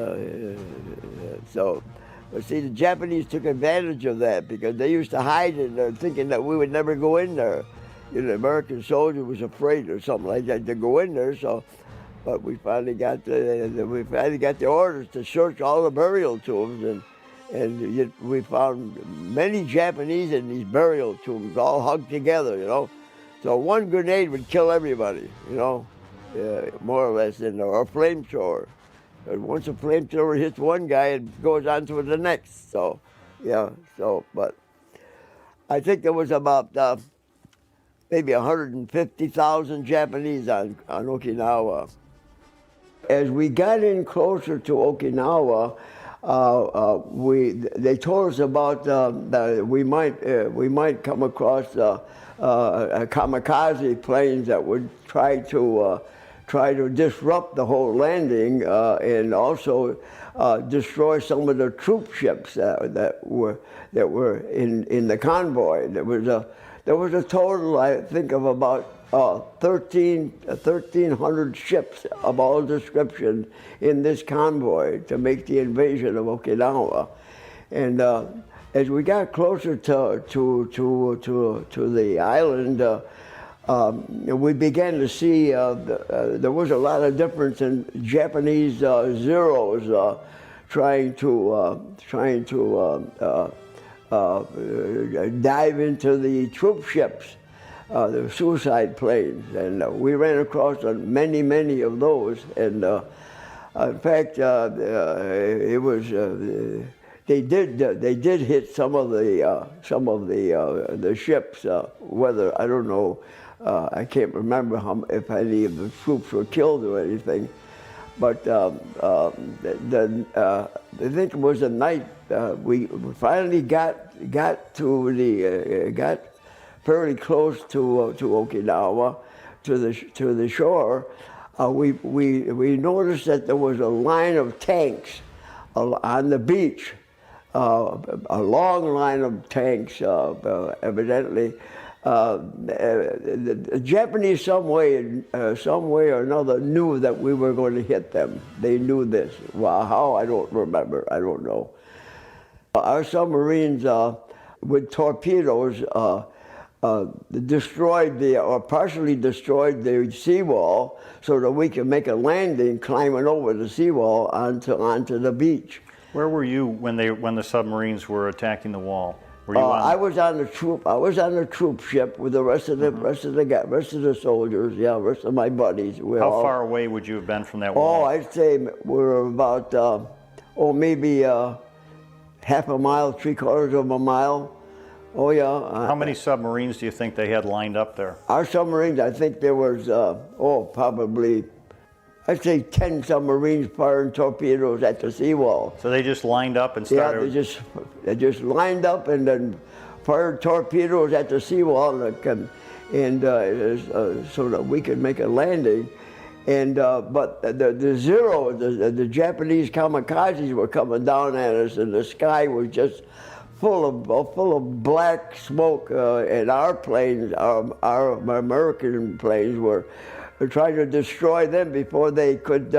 but see, the Japanese took advantage of that because they used to hide in there thinking that we would never go in there. You know, the American soldier was afraid or something like that to go in there, so. But we finally got the orders to search all the burial tombs, and we found many Japanese in these burial tombs, all hugged together, you know. So one grenade would kill everybody, you know, more or less, or a flamethrower. And once a flamethrower hits one guy, it goes on to the next. So, yeah. But I think there was about maybe 150,000 Japanese on Okinawa. As we got in closer to Okinawa, they told us about that we might come across kamikaze planes that would try to disrupt the whole landing and also destroy some of the troop ships that were in the convoy. There was a total, I think, of about 1,300 ships of all description in this convoy to make the invasion of Okinawa. And as we got closer to the island, we began to see there was a lot of difference in Japanese Zeros trying to dive into the troop ships, the suicide planes, and we ran across many of those. And in fact, it was they did hit some of the ships. Whether I don't know, I can't remember if any of the troops were killed or anything. But I think it was a night we finally got fairly close to Okinawa, to the shore. We noticed that there was a line of tanks on the beach, a long line of tanks, evidently. The Japanese some way or another knew that we were going to hit them. They knew this. Well, how, I don't remember. I don't know. Our submarines with torpedoes partially destroyed the seawall so that we could make a landing climbing over the seawall onto the beach. Where were you when the submarines were attacking the wall? Were you I was on the troop. I was on the troop ship with the rest of the soldiers. Yeah, rest of my buddies. How far away would you have been from that wall? Oh, I'd say we were about maybe half a mile, 3/4 of a mile. Oh yeah. How many submarines do you think they had lined up there? Our submarines, I think there was probably, I'd say 10 submarines firing torpedoes at the seawall. So they just lined up and started? Yeah, they just lined up and then fired torpedoes at the seawall, so that we could make a landing. And but the Japanese kamikazes were coming down at us, and the sky was just full of black smoke. And our planes, our American planes, were trying to destroy them before they could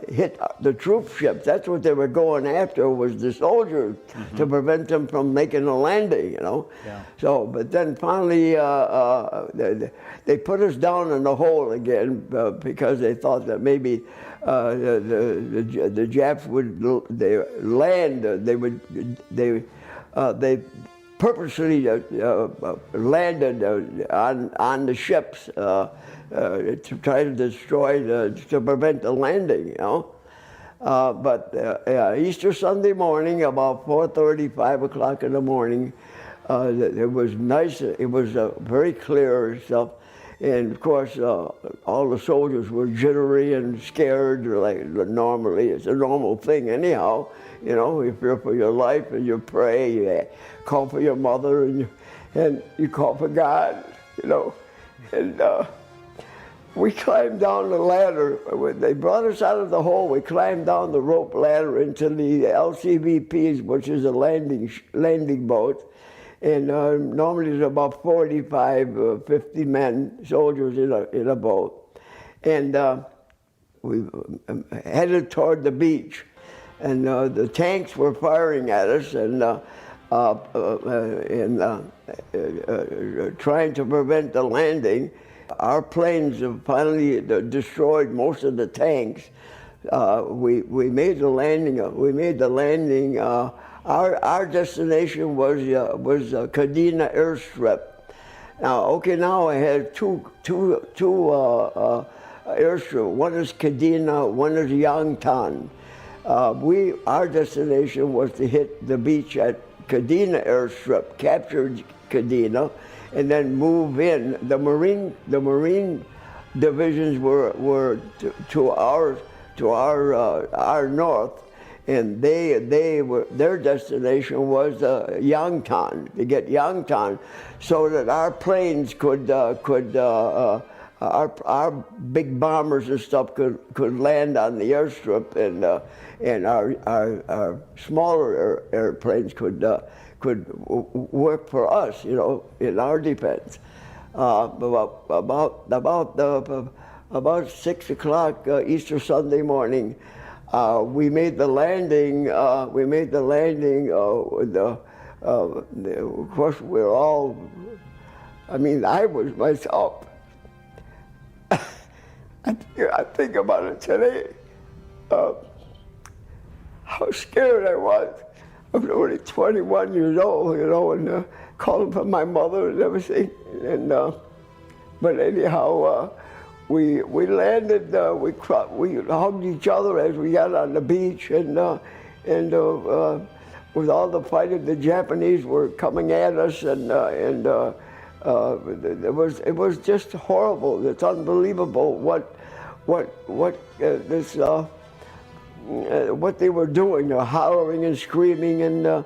hit the troop ships. That's what they were going after, was the soldiers, to prevent them from making a landing, you know. Yeah. So, but then finally they put us down in the hole again because they thought that maybe the Japs would they purposely landed on the ships to try to destroy, to prevent the landing, you know. But Easter Sunday morning, about 4:30, 5 o'clock in the morning, it was nice. It was very clear and stuff. And of course, all the soldiers were jittery and scared, like normally. It's a normal thing anyhow. You know, you fear for your life and you pray, you call for your mother and you call for God, you know. And we climbed down the ladder. When they brought us out of the hole, we climbed down the rope ladder into the LCVPs, which is a landing boat. And normally there's about 45, 50 men, soldiers in a boat. And we headed toward the beach. And the tanks were firing at us and trying to prevent the landing. Our planes have finally destroyed most of the tanks. We made the landing. Our destination was Kadena airstrip. Now Okinawa had two airstrips. One is Kadena, one is Yangtan. Our destination was to hit the beach at Kadena airstrip, capture Kadena, and then move in. The Marine divisions were to our north, and their destination was Yangtan, to get Yangtan, so that our planes our big bombers and stuff could land on the airstrip, and our smaller airplanes could work for us, you know, in our defense. About 6 o'clock Easter Sunday morning, we made the landing. Of course, we're all. I mean, I was myself. I think about it today. how scared I was. I was only 21 years old, you know, and calling for my mother and everything. And but anyhow, we landed. We hugged each other as we got on the beach, and with all the fighting, the Japanese were coming at us, and it was just horrible. It's unbelievable what they were doing, hollering and screaming and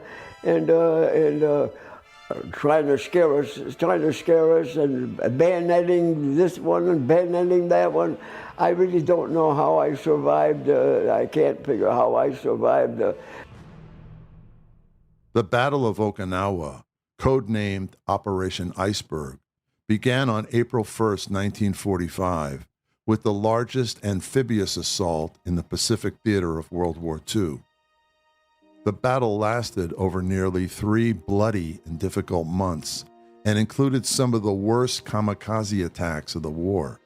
trying to scare us, and bayoneting this one and bayoneting that one. I really don't know how I survived. I can't figure how I survived. The Battle of Okinawa, codenamed Operation Iceberg, began on April 1st, 1945, with the largest amphibious assault in the Pacific theater of World War II. The battle lasted over nearly 3 bloody and difficult months and included some of the worst kamikaze attacks of the war.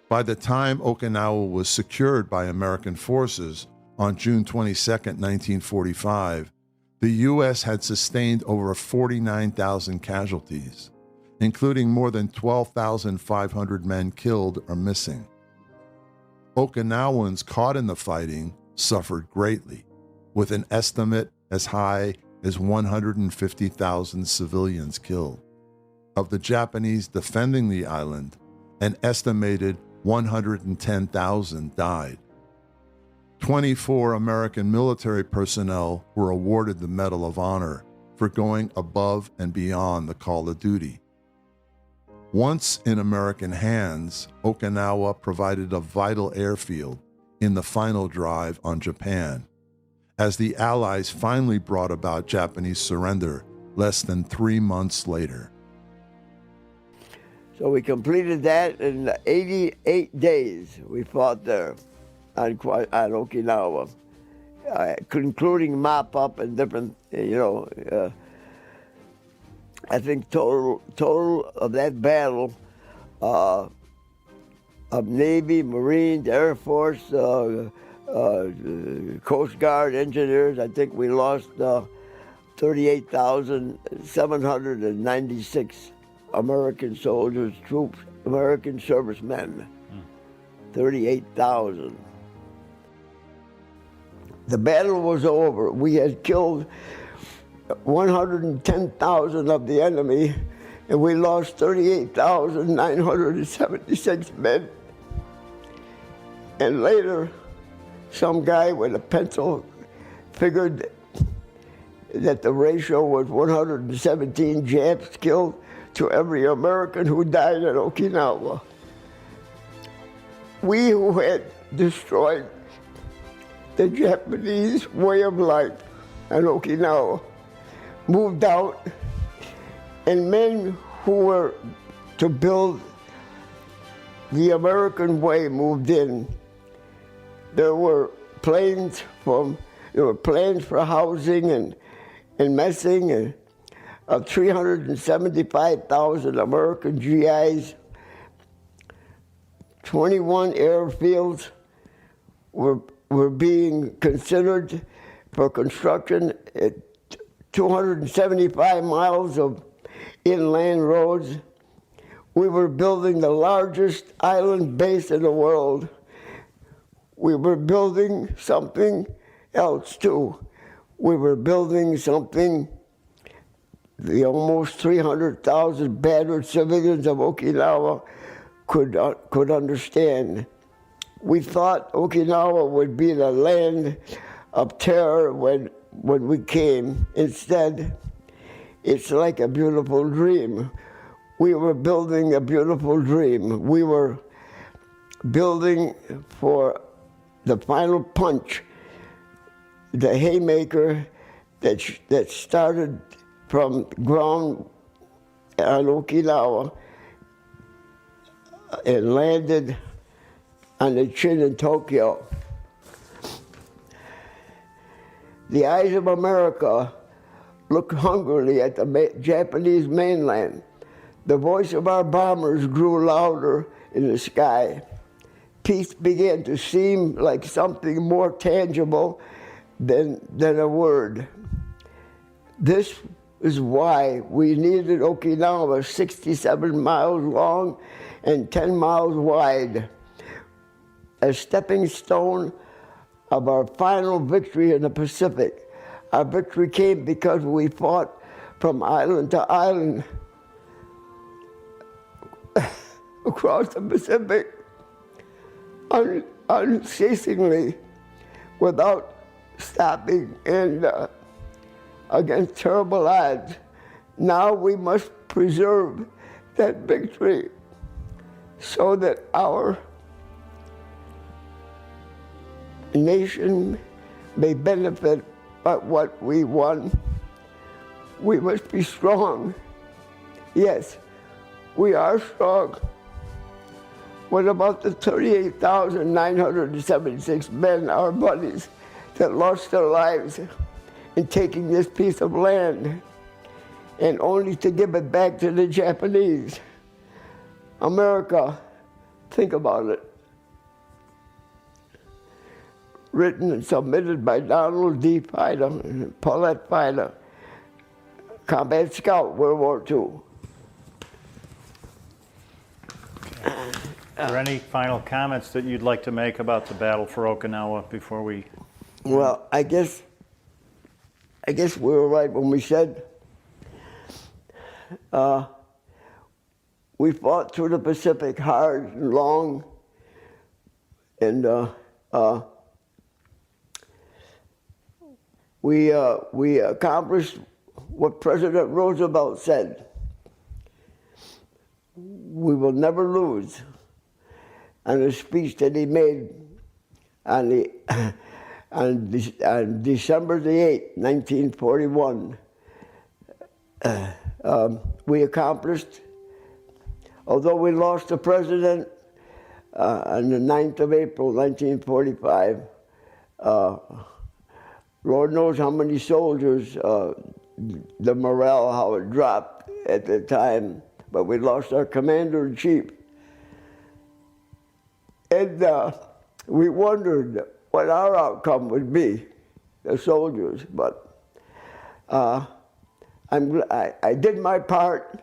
By the time Okinawa was secured by American forces on June 22, 1945, the U.S. had sustained over 49,000 casualties, including more than 12,500 men killed or missing. Okinawans caught in the fighting suffered greatly, with an estimate as high as 150,000 civilians killed. Of the Japanese defending the island, an estimated 110,000 died. 24 American military personnel were awarded the Medal of Honor for going above and beyond the call of duty. Once in American hands, Okinawa provided a vital airfield in the final drive on Japan, as the Allies finally brought about Japanese surrender less than 3 months later. So we completed that in 88 days. We fought there on Okinawa, including mop-up and different, I think total of that battle, of Navy, Marines, Air Force, Coast Guard, engineers, I think we lost 38,796 American soldiers, troops, American servicemen. 38,000. The battle was over. We had killed 110,000 of the enemy, and we lost 38,976 men. And later, some guy with a pencil figured that the ratio was 117 Japs killed to every American who died at Okinawa. We who had destroyed the Japanese way of life at Okinawa moved out, and men who were to build the American way moved in. There were plans for housing and messing, and 375,000 American GIs. 21 airfields were being considered for construction, at 275 miles of inland roads. We were building the largest island base in the world. We were building something else too. We were building something the almost 300,000 battered civilians of Okinawa could understand. We thought Okinawa would be the land of terror when we came. Instead, it's like a beautiful dream. We were building a beautiful dream. We were building for the final punch, the haymaker that started from ground on Okinawa and landed on the chin in Tokyo. The eyes of America looked hungrily at the Japanese mainland. The voice of our bombers grew louder in the sky. peace began to seem like something more tangible than a word. This is why we needed Okinawa, 67 miles long and 10 miles wide, a stepping stone of our final victory in the Pacific. Our victory came because we fought from island to island across the Pacific unceasingly without stopping and against terrible odds. Now we must preserve that victory so that our nation may benefit by what we won. We must be strong. Yes, we are strong. What about the 38,976 men, our buddies, that lost their lives in taking this piece of land and only to give it back to the Japanese? America, think about it. Written and submitted by Donald D. Fida and Paulette Fida, combat scout, World War II. Are there any final comments that you'd like to make about the battle for Okinawa before we? Well, I guess we were right when we said we fought through the Pacific hard and long, and we accomplished what President Roosevelt said: we will never lose. And a speech that he made on December the 8th, 1941, we accomplished, although we lost the president on the 9th of April, 1945, Lord knows how many soldiers, the morale, how it dropped at the time, but we lost our commander-in-chief. And we wondered what our outcome would be, the soldiers. But I did my part.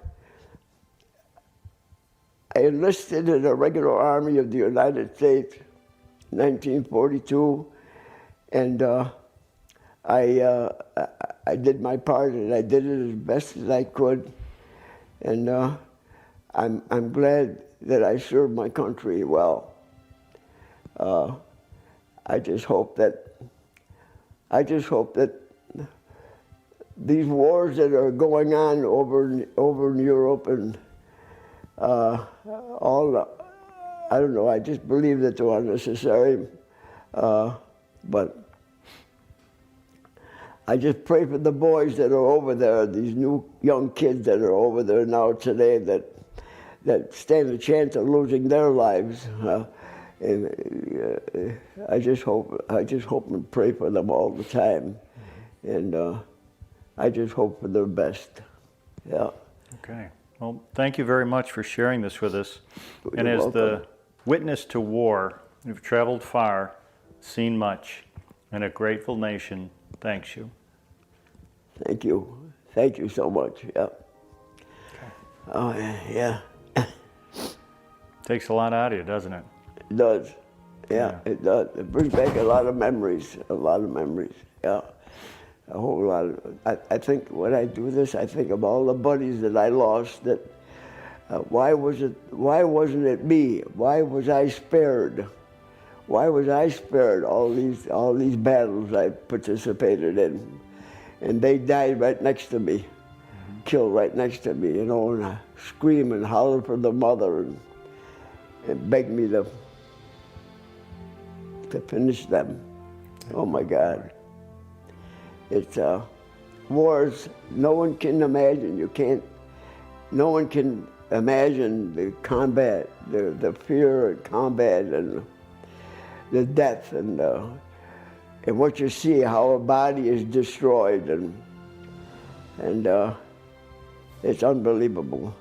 I enlisted in the regular army of the United States in 1942, and I did my part, and I did it as best as I could. And I'm glad that I served my country well. I just hope that these wars that are going on over in Europe and I don't know, I just believe that they're unnecessary. But I just pray for the boys that are over there, these new young kids that are over there now today that stand a chance of losing their lives. And I just hope and pray for them all the time, and I just hope for their best. Yeah. Okay. Well, thank you very much for sharing this with us. And You're as welcome. the witness to war, you've traveled far, seen much, and a grateful nation thanks you. Thank you. Thank you so much. Yeah. Okay. Oh yeah. Takes a lot out of you, doesn't it? It does. Yeah, it does. It brings back a lot of memories. Yeah. A whole lot of, I think when I do this, I think of all the buddies that I lost. That why wasn't it me? Why was I spared? Why was I spared all these battles I participated in? And they died right next to me, killed right next to me, you know, and scream and holler for the mother and beg me to finish them. Oh my God. It's wars no one can imagine. No one can imagine the combat, the fear of combat and the death and what you see, how a body is destroyed and it's unbelievable.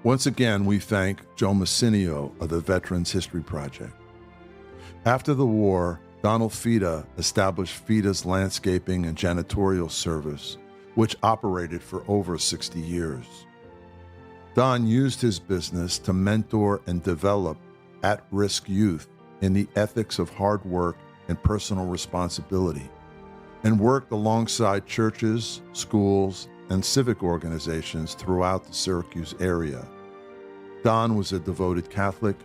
Once again, we thank Joe Massinio of the Veterans History Project. After the war, Donald Fida established Fida's Landscaping and Janitorial Service, which operated for over 60 years. Don used his business to mentor and develop at-risk youth in the ethics of hard work and personal responsibility, and worked alongside churches, schools, and civic organizations throughout the Syracuse area. Don was a devoted Catholic,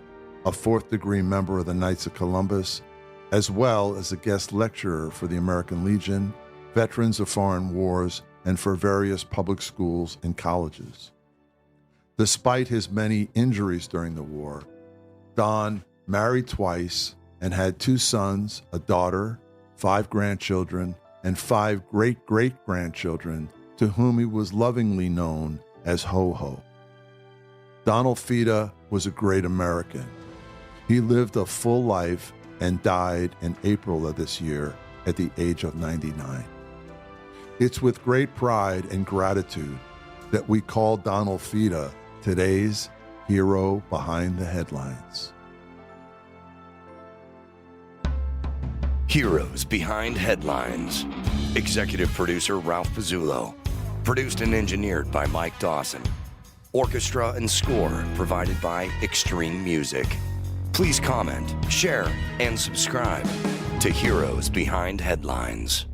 a fourth-degree member of the Knights of Columbus, as well as a guest lecturer for the American Legion, Veterans of Foreign Wars, and for various public schools and colleges. Despite his many injuries during the war, Don married twice and had 2 sons, a daughter, 5 grandchildren, and 5 great-great-grandchildren to whom he was lovingly known as Ho-Ho. Donald Fida was a great American. He lived a full life and died in April of this year at the age of 99. It's with great pride and gratitude that we call Donald Fida today's hero behind the headlines. Heroes Behind Headlines. Executive producer Ralph Pizzullo. Produced and engineered by Mike Dawson. Orchestra and score provided by Extreme Music. Please comment, share, and subscribe to Heroes Behind Headlines.